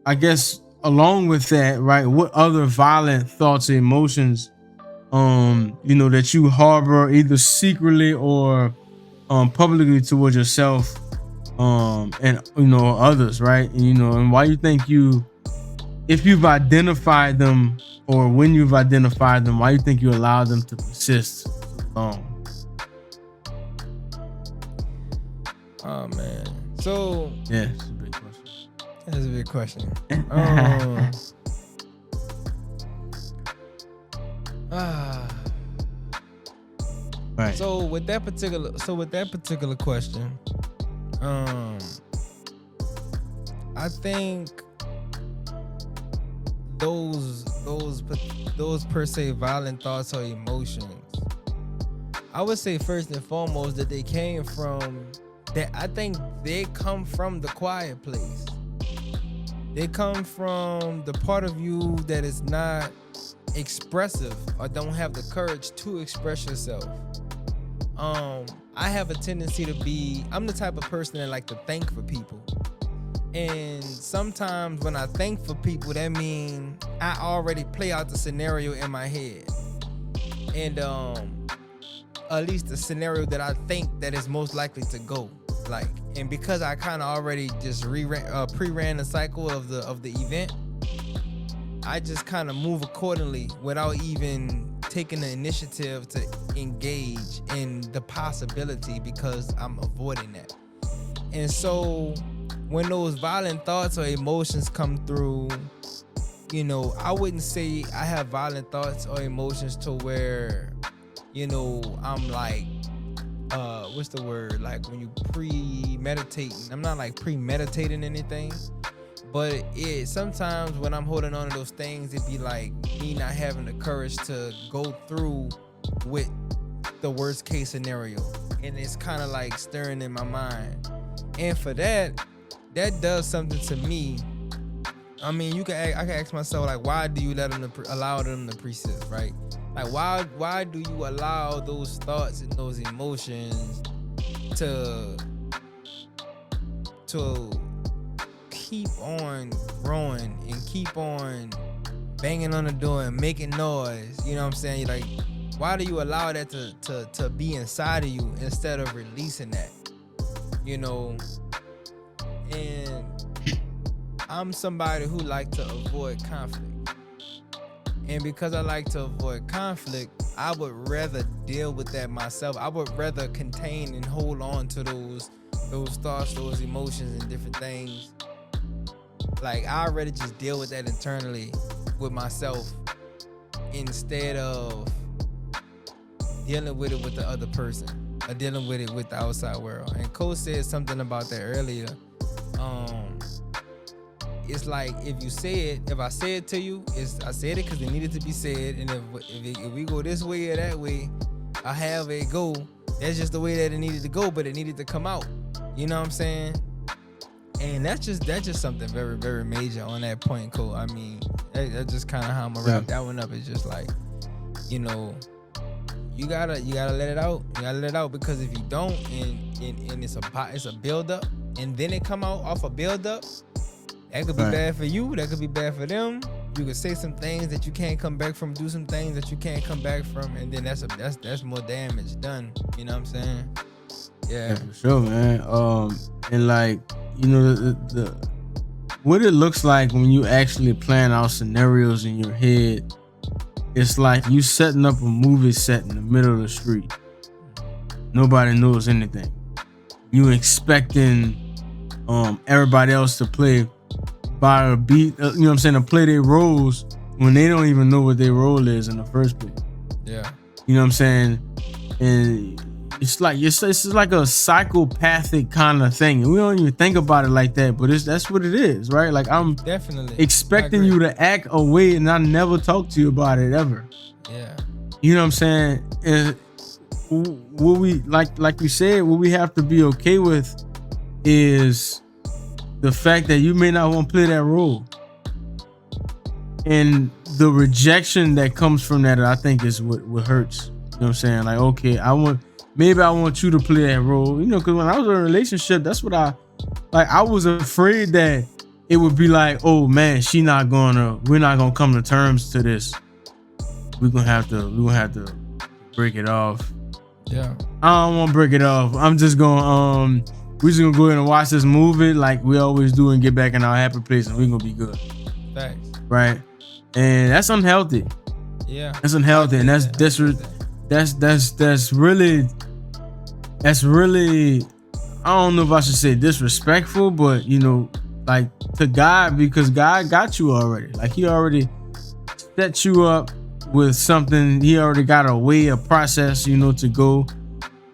I guess along with that, right? What other violent thoughts or emotions, that you harbor either secretly or publicly towards yourself, and others, right? And why you think if you've identified them, or when you've identified them, why you think you allow them to persist so long? Oh, man. So yeah, it's a big question. That's a big question. Right. So with that particular question, I think those per se violent thoughts or emotions, I would say first and foremost that they came from that. I think they come from the quiet place. They come from the part of you that is not expressive or don't have the courage to express yourself. I have a tendency I'm the type of person that like to thank for people. And sometimes when I thank for people, that means I already play out the scenario in my head. And at least the scenario that I think that is most likely to go. Like, and because I kind of already just pre-ran the cycle of the event, I just kind of move accordingly without even taking the initiative to engage in the possibility, because I'm avoiding that. And so when those violent thoughts or emotions come through, I wouldn't say I have violent thoughts or emotions to where, I'm like, what's the word? Like, when you premeditating, I'm not like premeditating anything, but sometimes when I'm holding on to those things, it'd be like me not having the courage to go through with the worst case scenario. And it's kind of like stirring in my mind. And for that does something to me. I mean, I can ask myself, like, why do you allow them to persist, right? Like, why do you allow those thoughts and those emotions to keep on growing and keep on banging on the door and making noise? You know what I'm saying? Like, why do you allow that to be inside of you instead of releasing that? And I'm somebody who like to avoid conflict. And because I like to avoid conflict, I would rather deal with that myself. I would rather contain and hold on to those thoughts, those emotions, and different things. Like, I'd rather just deal with that internally with myself instead of dealing with it with the other person or dealing with it with the outside world. And Cole said something about that earlier. it's like if you say it, if I say it to you, I said it because it needed to be said, and if we go this way or that way, I have it go. That's just the way that it needed to go, but it needed to come out. You know what I'm saying? And that's just something very, very major on that point, Cole. I mean, that's just kind of how I'm gonna wrap that one up. It's just like, you know, you gotta let it out. You gotta let it out, because if you don't, and it's a build up, and then it come out off a build up, that could be bad for you. That could be bad for them. You could say some things that you can't come back from, do some things that you can't come back from, and then that's more damage done. You know what I'm saying? Yeah, for sure, man. And like, you know, the what it looks like when you actually plan out scenarios in your head, it's like you setting up a movie set in the middle of the street. Nobody knows anything. You expecting everybody else to play by a beat, you know what I'm saying, to play their roles when they don't even know what their role is in the first place. Yeah. You know what I'm saying? And it's like a psychopathic kind of thing. And we don't even think about it like that, but that's what it is, right? Like, I'm definitely expecting you to act a way, and I never talk to you about it ever. Yeah. You know what I'm saying? And what we like you said, what we have to be okay with is the fact that you may not want to play that role, and the rejection that comes from that, I think, is what hurts. You know what I'm saying? Like, okay, I want you to play that role, you know, because when I was in a relationship, that's what I was afraid that it would be like, oh man, we're not gonna come to terms to this. We're gonna have to break it off. Yeah. I don't want to break it off. I'm just going we're just gonna go ahead and watch this movie like we always do and get back in our happy place, and we're gonna be good. Thanks. Right? And that's unhealthy. Yeah. That's unhealthy, and that's really, I don't know if I should say disrespectful, but you know, like, to God, because God got you already. Like, he already set you up with something. He already got a way, a process, you know, to go.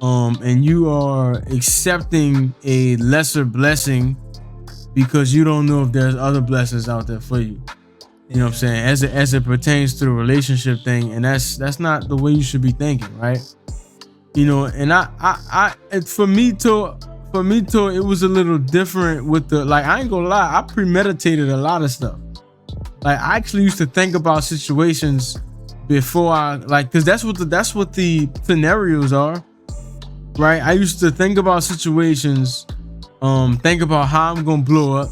And you are accepting a lesser blessing because you don't know if there's other blessings out there for you. You know what I'm saying? As it pertains to the relationship thing, and that's not the way you should be thinking, right? You know, and for me too, it was a little different with the, like, I ain't gonna lie, I premeditated a lot of stuff. Like, I actually used to think about situations before because that's what the scenarios are, right? I used to think about situations, think about how I'm gonna blow up,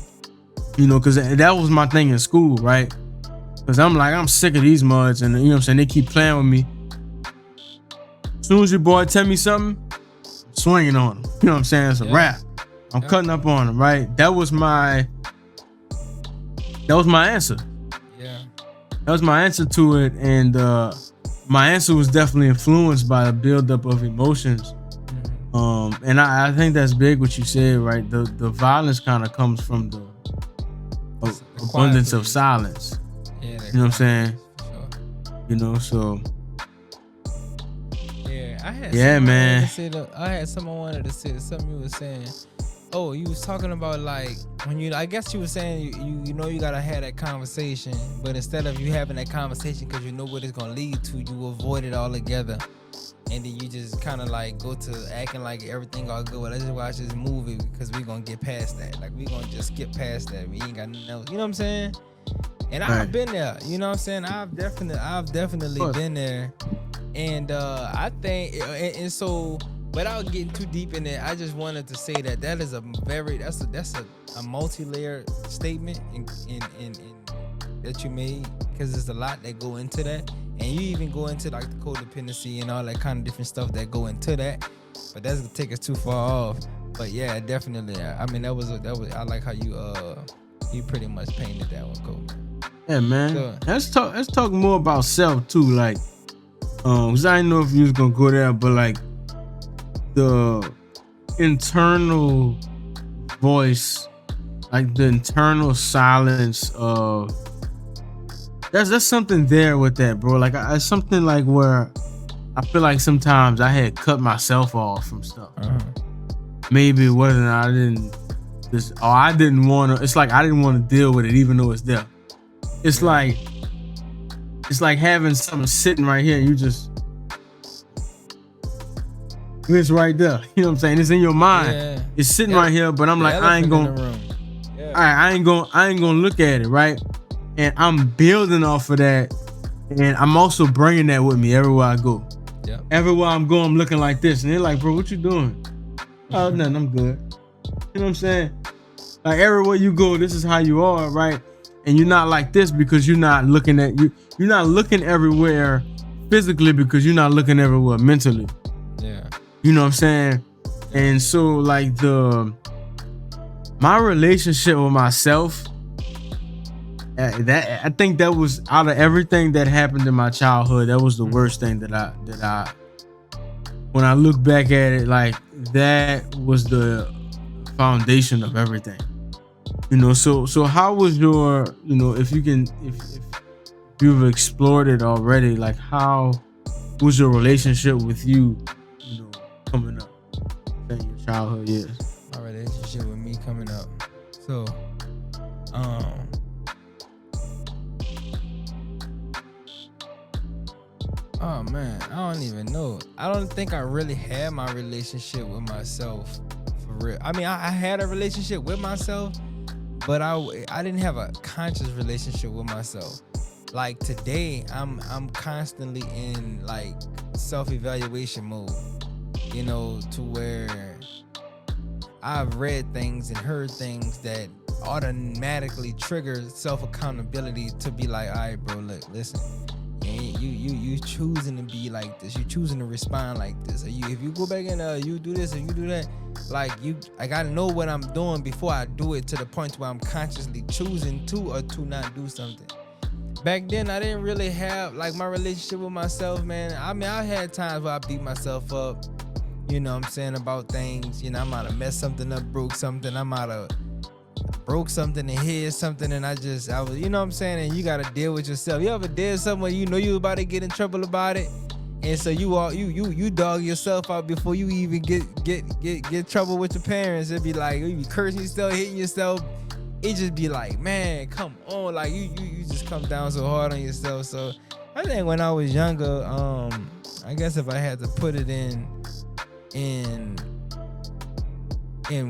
you know, because that was my thing in school, right? Because I'm sick of these muds, and you know what I'm saying, they keep playing with me. As soon as your boy tell me something, I'm swinging on him. You know what I'm saying? It's a wrap. I'm cutting up on him, right? That was my answer. Yeah. That was my answer to it, and my answer was definitely influenced by the buildup of emotions. Mm-hmm. And I think that's big what you said, right? The violence kind of comes from the abundance of silence. Yeah, you know what I'm saying? Sure. You know, so. Yeah, I had someone wanted to say something you were saying. Oh, you was talking about, like, when I guess you were saying you know you gotta have that conversation, but instead of you having that conversation because you know what it's gonna lead to, you avoid it altogether, and then you just kind of like go to acting like everything all good. Well, let's just watch this movie because we gonna get past that. Like, we gonna just skip past that. We ain't got nothing else. You know what I'm saying? And I've been there. You know what I'm saying? I've definitely been there. And I think, and so, without getting too deep in it, I just wanted to say that is that's a multi-layered statement in that you made, because there's a lot that go into that, and you even go into like the codependency and all that kind of different stuff that go into that, but that's gonna take us too far off. But yeah, definitely. I mean, that was I like how you pretty much painted that one, cool. Yeah, man. So, let's talk more about self too, like. Cause I didn't know if you was gonna go there, but like the internal voice, like the internal silence of there's something there with that, bro. Like it's something like where I feel like sometimes I had cut myself off from stuff. Uh-huh. Maybe it wasn't, I didn't this. Oh, I didn't want to. It's like I didn't want to deal with it, even though it's there. It's like having something sitting right here. You just it's right there. You know what I'm saying? It's in your mind. Yeah. It's sitting right here, but I'm like, I ain't gonna. Yeah. All right, I ain't gonna look at it, right? And I'm building off of that, and I'm also bringing that with me everywhere I go. Yeah. Everywhere I'm going, I'm looking like this, and they're like, "Bro, what you doing?" Oh, nothing. I'm good. You know what I'm saying? Like everywhere you go, this is how you are, right? And you're not like this because you're not looking at you. You're not looking everywhere physically because you're not looking everywhere mentally. Yeah. You know what I'm saying? And so like my relationship with myself, that I think that was out of everything that happened in my childhood, that was the worst thing that I when I look back at it, like that was the foundation of everything. You know, so how was your, you know, if you've explored it already, like how was your relationship with you know, coming up in your childhood years? My relationship with me coming up. So, oh man, I don't even know. I don't think I really had my relationship with myself for real. I mean, I had a relationship with myself, but I didn't have a conscious relationship with myself. Like today, I'm constantly in like self-evaluation mode, you know, to where I've read things and heard things that automatically trigger self-accountability to be like, all right, bro, look, listen, you choosing to be like this, you choosing to respond like this. Or if you go back and you do this and you do that, like I gotta know what I'm doing before I do it, to the point where I'm consciously choosing to or to not do something. Back then, I didn't really have like my relationship with myself, man. I mean, I had times where I beat myself up, you know what I'm saying, about things. You know, I might have messed something up, broke something. I might have broke something and hid something, and I was, you know what I'm saying, and you gotta deal with yourself. You ever did something where you know you about to get in trouble about it, and so you dog yourself out before you even get trouble with your parents. It'd be like you be cursing yourself, hitting yourself. It just be like, man, come on, like you just come down so hard on yourself. So I think when I was younger, I guess if I had to put it in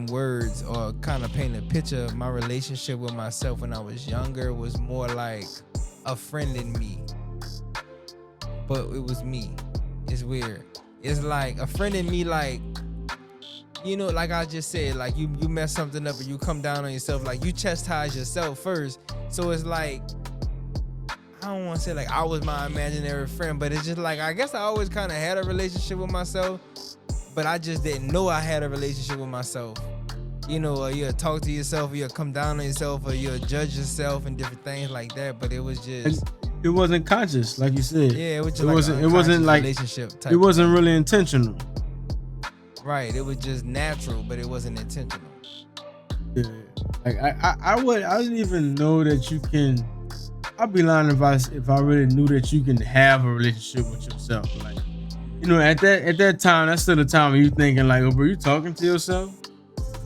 words or kind of paint a picture of my relationship with myself when I was younger, was more like a friend in me, but it was me. It's weird. It's like a friend in me, like, you know, like I just said, like you mess something up and you come down on yourself, like you chastise yourself first. So it's like, I don't want to say like I was my imaginary friend, but it's just like, I guess I always kind of had a relationship with myself, but I just didn't know I had a relationship with myself. You know, or you'll talk to yourself, or you'll come down on yourself, or you'll judge yourself and different things like that. But it was just, it wasn't conscious, like you said. Yeah, it was just it wasn't like relationship type. It wasn't really intentional. Right, it was just natural, but it wasn't intentional. Yeah, like I didn't even know that you can. I'd be lying if I really knew that you can have a relationship with yourself. Like, you know, at that time, that's still the time when you thinking like, oh, bro, you talking to yourself?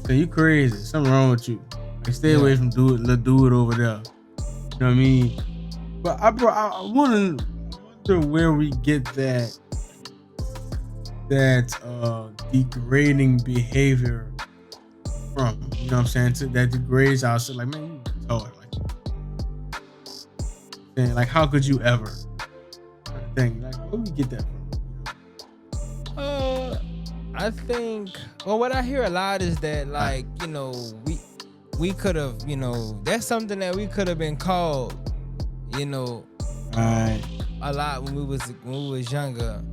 So you crazy? Something wrong with you? Like, stay away from do it over there. You know what I mean? But I wonder where we get that degrading behavior from. You know what I'm saying? That degrades ourselves. Like, man, you retarded. Like, like, how could you ever? Kind of thing. Like, where we get that from? I think, well, what I hear a lot is that, like, you know, we could have, you know, that's something that we could have been called, you know, a lot when we was younger.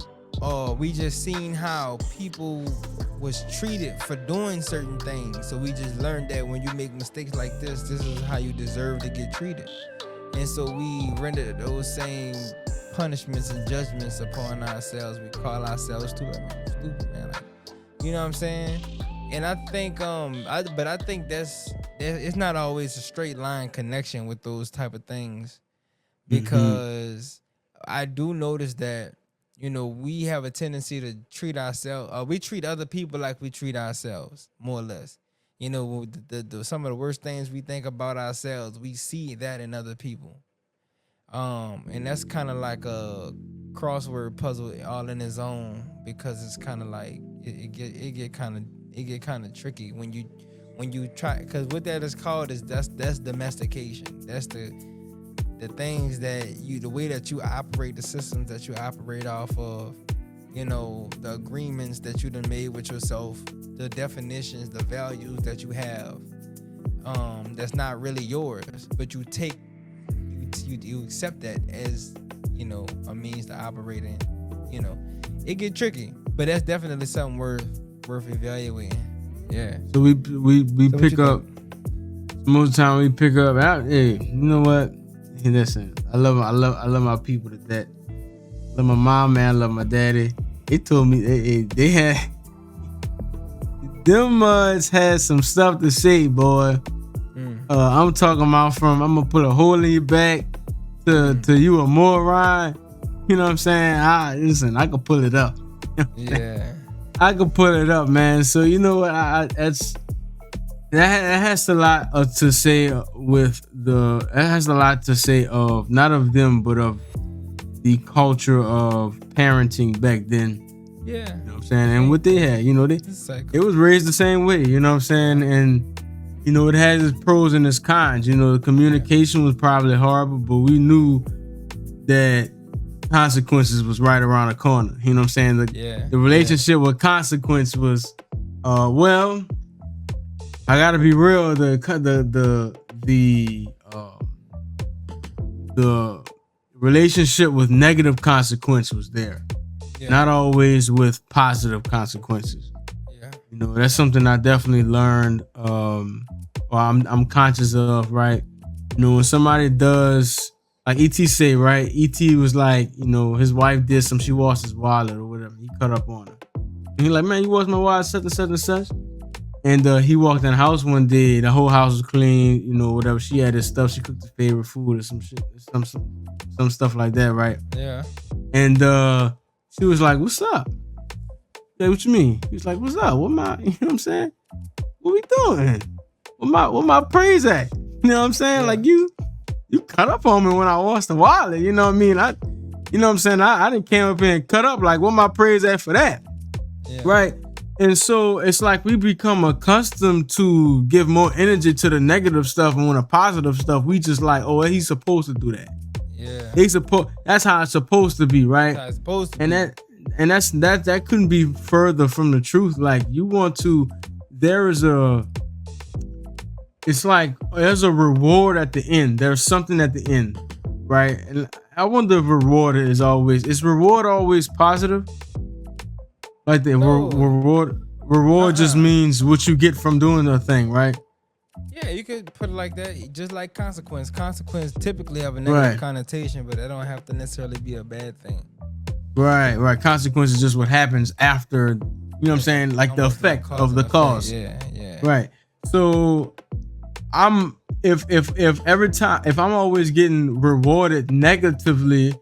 Or we just seen how people was treated for doing certain things. So we just learned that when you make mistakes like this is how you deserve to get treated. And so we rendered those same punishments and judgments upon ourselves. We call ourselves stupid, man. Like, you know what I'm saying? And I think, I think it's not always a straight line connection with those type of things, because I do notice that, you know, we have a tendency to treat ourselves, we treat other people like we treat ourselves, more or less. You know, the some of the worst things we think about ourselves, we see that in other people. And that's kind of like a crossword puzzle all in its own, because it's kind of like it get kind of tricky when you try, because what that is called is that's domestication. That's the things that the way that you operate, the systems that you operate off of, you know, the agreements that you done made with yourself, the definitions, the values that you have, that's not really yours, but you accept that as, you know, a means to operate in. You know, it get tricky, but that's definitely something worth evaluating. Yeah. So we pick up. Most of the time we pick up. Hey, you know what? Hey, listen, I love my people to that. I love my mom, man. I love my daddy. They told me they had them muds had some stuff to say, boy. I'm talking about I'm gonna put a hole in your back to you a moron. You know what I'm saying? Listen, I can pull it up. Yeah. I can pull it up, man. So you know what? That has a lot to say with it has a lot to say of not of them, but of the culture of parenting back then. Yeah. You know what I'm saying? And what they had, you know, it was raised the same way, you know what I'm saying? And, you know, it has its pros and its cons. You know, the communication was probably horrible, but we knew that consequences was right around the corner. You know what I'm saying? The relationship with consequence was, well, I gotta be real. The relationship with negative consequence was there, not always with positive consequences. Yeah, you know, that's something I definitely learned. Or I'm conscious of. Right, you know, when somebody does, like ET say, right? ET was like, you know, his wife did some. She lost his wallet or whatever. He cut up on her, and he like, man, you lost my wallet, such and such and such. And he walked in the house one day. The whole house was clean, you know, whatever. She had his stuff. She cooked his favorite food or some shit, some stuff like that, right? Yeah. And she was like, "What's up?" Like, what you mean? He was like, "What's up? What my, you know what I'm saying? What we doing? What my praise at? You know what I'm saying? Yeah. Like you cut up on me when I lost the wallet. You know what I mean? You know what I'm saying? I didn't came up here and cut up. Like, what my praise at for that? Yeah. Right." And so it's like we become accustomed to give more energy to the negative stuff, and when the positive stuff, we just like, oh, he's supposed to do that. Yeah. That's how it's supposed to be, right? That's how it's supposed to and be. That couldn't be further from the truth. Like, you want to, it's like there's a reward at the end. There's something at the end, right? And I wonder if is reward always positive? Like the reward just means what you get from doing the thing, right? Yeah, you could put it like that. Just like consequence. Consequence typically have a negative connotation, but that don't have to necessarily be a bad thing. Right. Consequence is just what happens after, you know what I'm saying? Like the effect of the cause. Yeah. Right. So if every time, if I'm always getting rewarded negatively,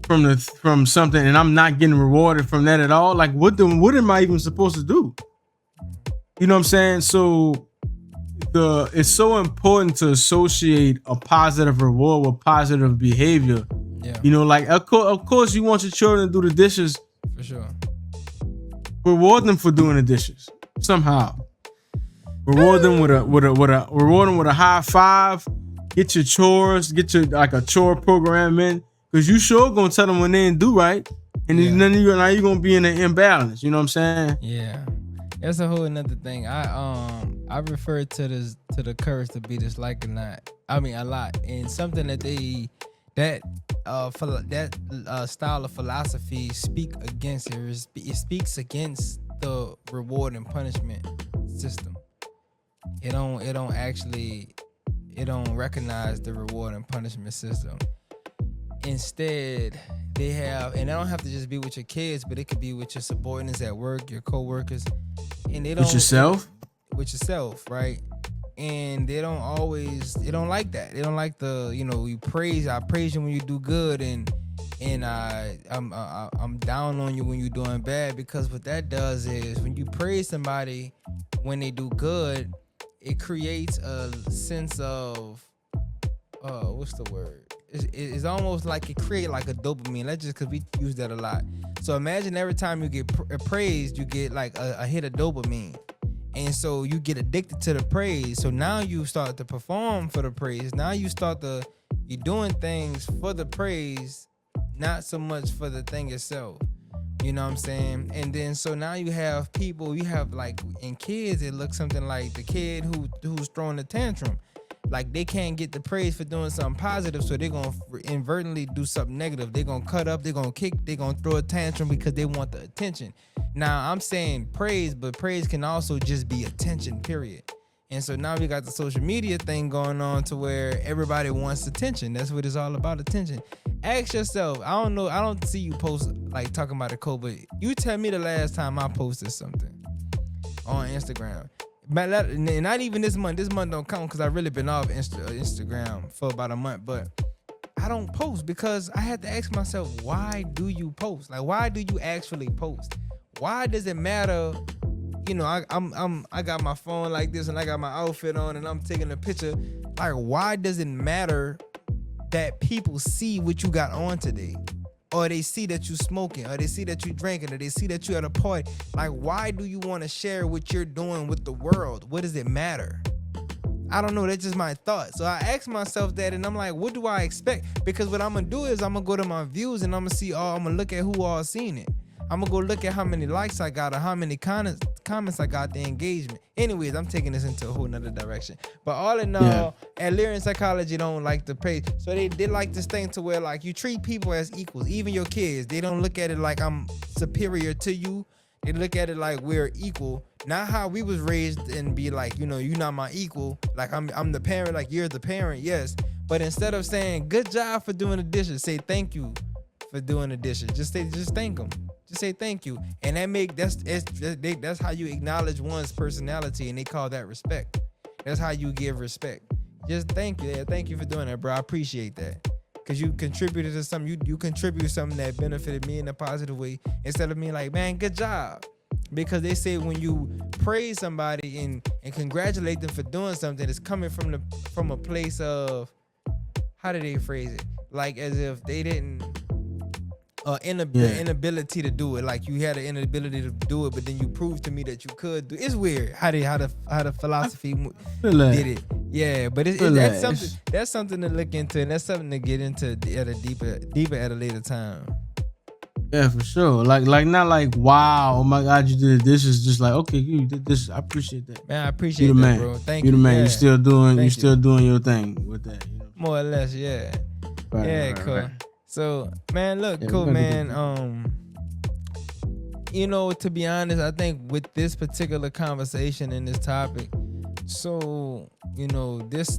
from something, and I'm not getting rewarded from that at all, like what am I even supposed to do? You know what I'm saying? So it's so important to associate a positive reward with positive behavior. Yeah. You know, like of course you want your children to do the dishes. For sure. Reward them for doing the dishes somehow. Reward them with a high five. Get your chores. Get your like a chore program in. Because you sure gonna tell them when they didn't do right. And then you're gonna be in an imbalance. You know what I'm saying? Yeah. That's a whole another thing. I refer to the courage to be disliked or not. I mean a lot. And something that style of philosophy speak against it speaks against the reward and punishment system. It don't recognize the reward and punishment system. Instead, they have, and it don't have to just be with your kids, but it could be with your subordinates at work, your co-workers, and they don't with yourself, right? And they don't like that. They don't like the, you know, I praise you when you do good, and I'm down on you when you're doing bad, because what that does is when you praise somebody when they do good, it creates a sense of what's the word? It's almost like it creates like a dopamine. Let's just, because we use that a lot. So imagine every time you get praised, you get like a hit of dopamine. And so you get addicted to the praise. So now you start to perform for the praise. Now you're doing things for the praise, not so much for the thing itself. You know what I'm saying? And then so now you have like in kids, it looks something like the kid who's throwing a tantrum. Like they can't get the praise for doing something positive, so they're gonna inadvertently do something negative. They're gonna cut up, they're gonna kick, they're gonna throw a tantrum because they want the attention. Now I'm saying praise, but praise can also just be attention, period. And so now we got the social media thing going on to where everybody wants attention. That's what it's all about, attention. Ask yourself, I don't know, I don't see you post like talking about the code, but you tell me the last time I posted something on Instagram. But not even this month. This month don't count because I really been off Instagram for about a month. But I don't post because I had to ask myself, why do you post? Like, why do you actually post? Why does it matter? You know, I got my phone like this and I got my outfit on and I'm taking a picture. Like, why does it matter that people see what you got on today? Or they see that you smoking, or they see that you drinking, or they see that you at a party. Like, why do you want to share what you're doing with the world? What does it matter? I don't know. That's just my thought. So I asked myself that, and I'm like, what do I expect? Because what I'm gonna do is I'm gonna go to my views, and I'm gonna see. I'm gonna look at who all seen it. I'm gonna go look at how many likes I got, or how many comments I got, the engagement. Anyways, I'm taking this into a whole nother direction. But all in all, Adlerian psychology don't like to praise. So they like this thing to where like you treat people as equals, even your kids. They don't look at it like I'm superior to you. They look at it like we're equal. Not how we was raised and be like, you know, you're not my equal. Like I'm the parent, like you're the parent, yes. But instead of saying good job for doing the dishes, say thank you for doing the dishes. Just thank them. Just say thank you, and that's how you acknowledge one's personality, and they call that respect. That's how you give respect. Just thank you. Yeah, thank you for doing that, bro. I appreciate that, because you contributed to something. You contribute something that benefited me in a positive way, instead of me like, man, good job. Because they say when you praise somebody and congratulate them for doing something, it's coming from a place of, how do they phrase it? Like as if they didn't. Inability to do it. Like you had an inability to do it, but then you proved to me that you could do it. It's weird how the philosophy did it. Yeah, but that's something to look into, and that's something to get into at a deeper at a later time. Yeah, for sure. Like not like, wow, oh my God, you did it. This is just like, okay, you did this. I appreciate that. Man, I appreciate that, man. Bro. Thank you. You're the man. Yeah. You're still doing your thing with that. You know? More or less, yeah. Right, cool. Right. So, man, look, cool, man. You know, to be honest, I think with this particular conversation and this topic, so, you know, this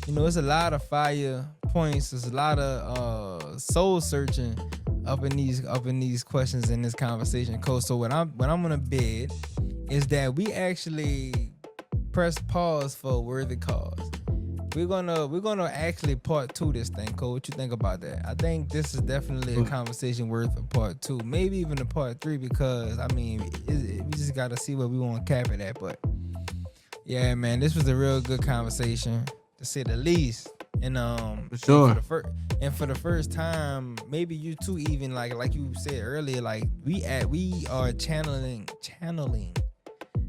you know, it's a lot of fire points. There's a lot of soul searching up in these questions in this conversation, Cole. So what I'm gonna bid is that we actually press pause for a worthy cause. We're gonna actually part 2 this thing, Cole. What you think about that? I think this is definitely a conversation worth a part 2, maybe even a part 3, because I mean, we just gotta see where we want to cap it at. But yeah, man, this was a real good conversation, to say the least. And for sure. For the first time, maybe you too, even like you said earlier, like we are channeling,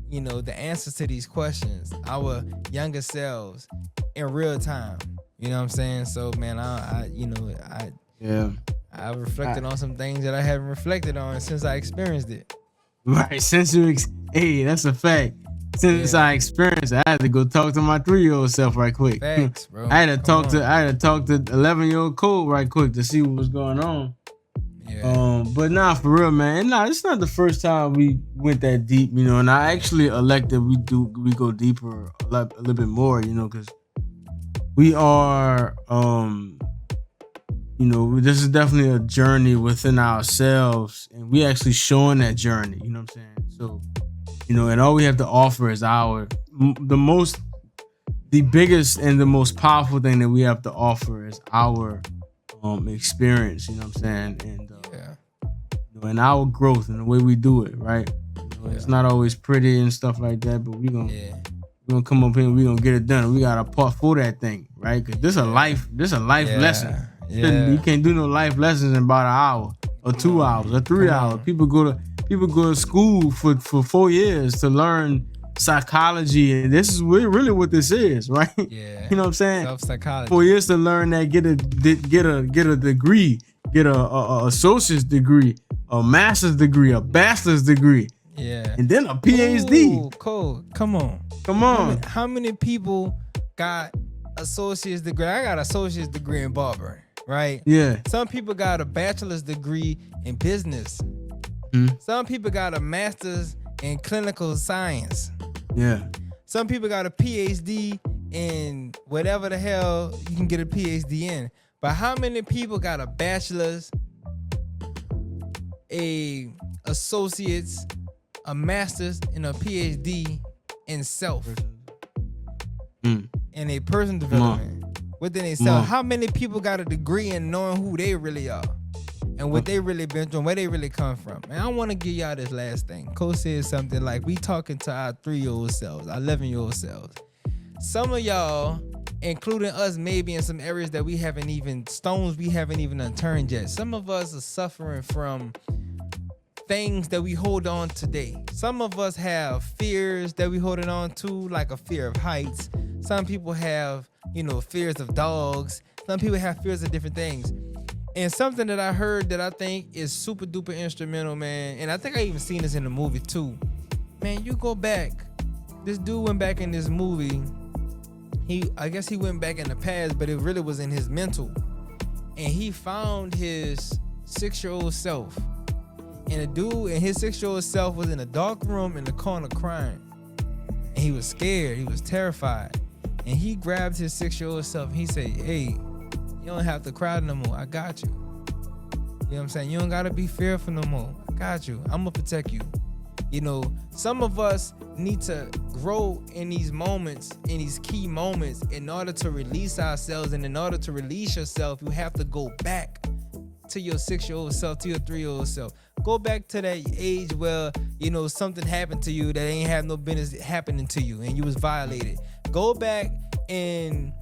you know, the answers to these questions, our younger selves, in real time. You know what I'm saying? So man, I reflected on some things that I haven't reflected on since I experienced it. Right, hey, that's a fact. Since I experienced it, I had to go talk to my 3-year-old self right quick. Facts, bro. I had to talk to 11-year-old Cole right quick to see what was going on. Yeah. But nah, for real, man. Nah, it's not the first time we went that deep, you know. And I actually elected we go deeper a little bit more, you know, because we are, you know, this is definitely a journey within ourselves, and we actually showing that journey. You know what I'm saying? So, you know, and all we have to offer is the biggest and the most powerful thing that we have to offer is our experience. You know what I'm saying? And you know, and our growth and the way we do it, right? You know, It's not always pretty and stuff like that, but we gonna come up here and we gonna get it done. We got a part for that thing, right? Cause this a life lesson. Yeah. You can't do no life lessons in about an hour or 2 hours or 3 hours. People go to school for 4 years to learn psychology, and this is really what this is, right? Yeah. You know what I'm saying? Self-psychology. 4 years to learn that, get a degree, get a associate's degree, a master's degree, a bachelor's degree. Yeah. And then a PhD. Ooh, cool. Come on. How many people got associate's degree? I got associate's degree in barbering, right? Yeah. Some people got a bachelor's degree in business. Some people got a master's in clinical science. Yeah. Some people got a PhD in whatever the hell you can get a PhD in. But how many people got a bachelor's, a associate's, a master's, and a PhD in self? In a person development within themselves? How many people got a degree in knowing who they really are and what they really been through, where they really come from? And I want to give y'all this last thing. Coach said something like, we talking to our 3-year-old selves, our 11-year-old selves. Some of y'all, including us, maybe in some areas that we haven't even unturned yet. Some of us are suffering from things that we hold on today. Some of us have fears that we holding on to, like a fear of heights. Some people have, fears of dogs. Some people have fears of different things. And something that I heard that I think is super duper instrumental, man, and I think I even seen this in the movie too. Man, you go back. This dude went back in this movie. I guess he went back in the past, but it really was in his mental. And he found his 6-year-old self. And the dude and his 6-year-old self was in a dark room in the corner crying. And he was scared. He was terrified. And he grabbed his 6-year-old self and he said, hey, you don't have to cry no more. I got you. You know what I'm saying? You don't got to be fearful no more. I got you. I'm going to protect you. Some of us need to grow in these moments, in these key moments, in order to release ourselves. And in order to release yourself, you have to go back to your 6-year-old self, to your 3-year-old self. Go back to that age where, something happened to you that ain't have no business happening to you and you was violated. Go back and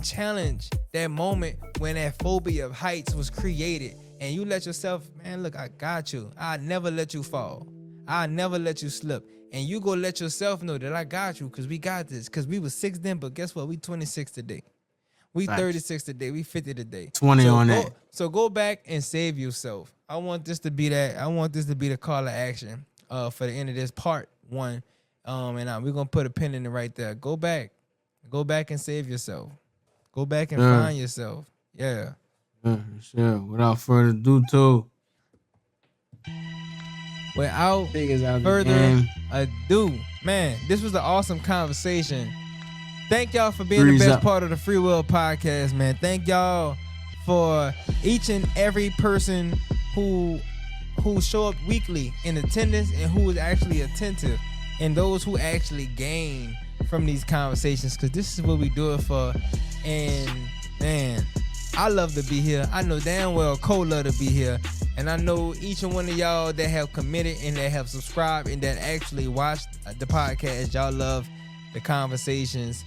challenge that moment when that phobia of heights was created. And you let yourself, man, look, I got you. I'll never let you fall. I'll never let you slip. And you go let yourself know that I got you, because we got this. Because we was 6 then, but guess what? We 26 today. We 36 today. We 50 today. 20 on that. So go back and save yourself. I want this to be that. I want this to be the call to action for the end of this part 1. And we're going to put a pin in it right there. Go back. Go back and save yourself. Go back and find yourself. Yeah. Sure. Without further ado, man, this was an awesome conversation. Thank y'all for being the best part of the FreeWill podcast, man. Thank y'all for each and every person who show up weekly in attendance and who is actually attentive, and those who actually gain from these conversations, because this is what we do it for. And man, I love to be here. I know damn well Cole love to be here. And I know each and one of y'all that have committed and that have subscribed and that actually watched the podcast, y'all love the conversations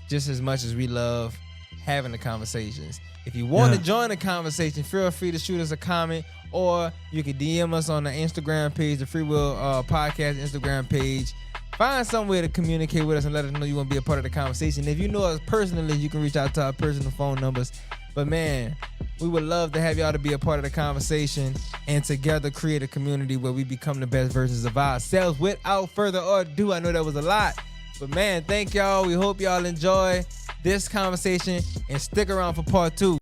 just as much as we love having the conversations. If you want to join the conversation, feel free to shoot us a comment, or you can DM us on the Instagram page, the FreeWill podcast Instagram page. Find some way to communicate with us and let us know you want to be a part of the conversation. If you know us personally, you can reach out to our personal phone numbers. But man, we would love to have y'all to be a part of the conversation and together create a community where we become the best versions of ourselves. Without further ado, I know that was a lot, but man, thank y'all. We hope y'all enjoy this conversation and stick around for part 2.